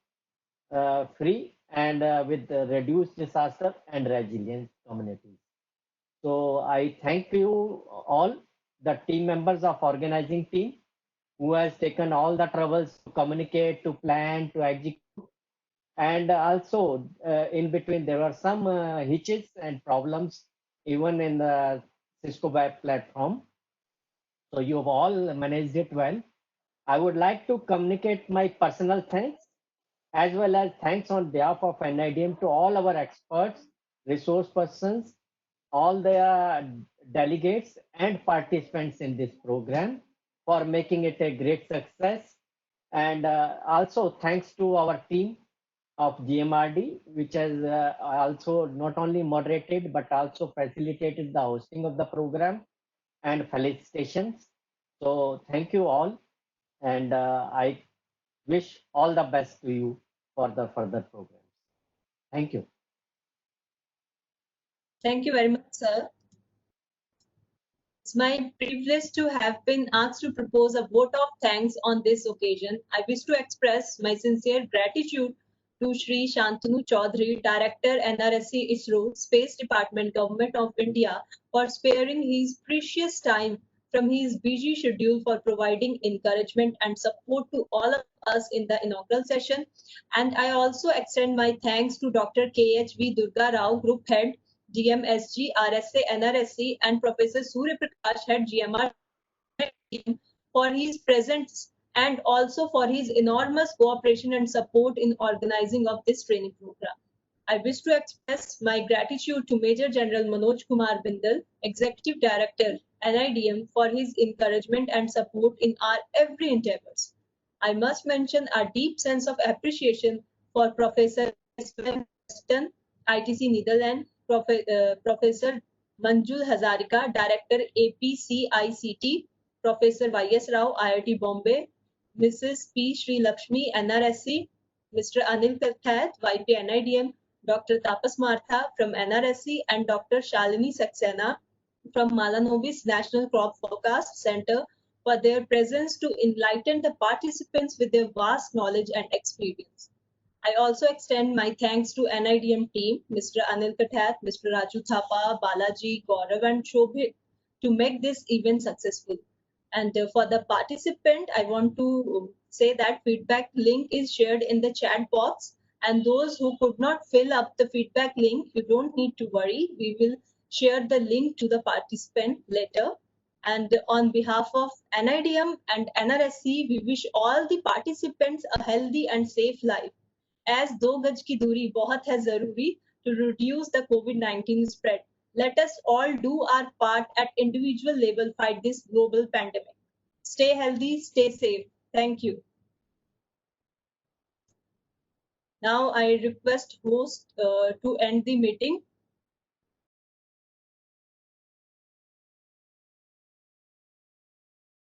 [SPEAKER 6] free and with reduced disaster and resilient communities. So I thank you all, the team members of organizing team, who has taken all the troubles to communicate, to plan, to execute. And also in between, there were some hitches and problems even in the Cisco web platform. So you have all managed it well. I would like to communicate my personal thanks as well as thanks on behalf of NIDM to all our experts, resource persons, all the delegates and participants in this program for making it a great success. And also thanks to our team of GMRD, which has also not only moderated, but also facilitated the hosting of the program, and felicitations. So thank you all. And I wish all the best to you for the further programs. Thank you.
[SPEAKER 1] Thank you very much, sir. It's my privilege to have been asked to propose a vote of thanks on this occasion. I wish to express my sincere gratitude to Shri Shantanu Chaudhary, Director NRSC ISRO, Space Department, Government of India, for sparing his precious time from his busy schedule for providing encouragement and support to all of us in the inaugural session. And I also extend my thanks to Dr. KHV Durga Rao, Group Head, GMSG, RSA, NRSC, and Professor Surya Prakash, Head GMR, for his presence and also for his enormous cooperation and support in organizing of this training program. I wish to express my gratitude to Major General Manoj Kumar Bindal, Executive Director, NIDM, for his encouragement and support in our every endeavors. I must mention our deep sense of appreciation for Professor Sven Weston, ITC Netherlands, Professor Manjul Hazarika, Director APCICT, Professor Y.S. Rao, IIT Bombay, Mrs. P. Sri Lakshmi, NRSC, Mr. Anil Kathat, YP NIDM, Dr. Tapas Martha from NRSC, and Dr. Shalini Saxena from Malanobis National Crop Forecast Center for their presence to enlighten the participants with their vast knowledge and experience. I also extend my thanks to NIDM team, Mr. Anil Kathat, Mr. Raju Thapa, Balaji, Gaurav, and Shobhit to make this event successful. And for the participant, I want to say that feedback link is shared in the chat box. And those who could not fill up the feedback link, you don't need to worry. We will share the link to the participant later. And on behalf of NIDM and NRSC, we wish all the participants a healthy and safe life. As 2 गज की दूरी बहुत है जरूरी to reduce the COVID-19 spread. Let us all do our part at individual level fight this global pandemic. Stay healthy, stay safe. Thank you. Now I request host to end the meeting.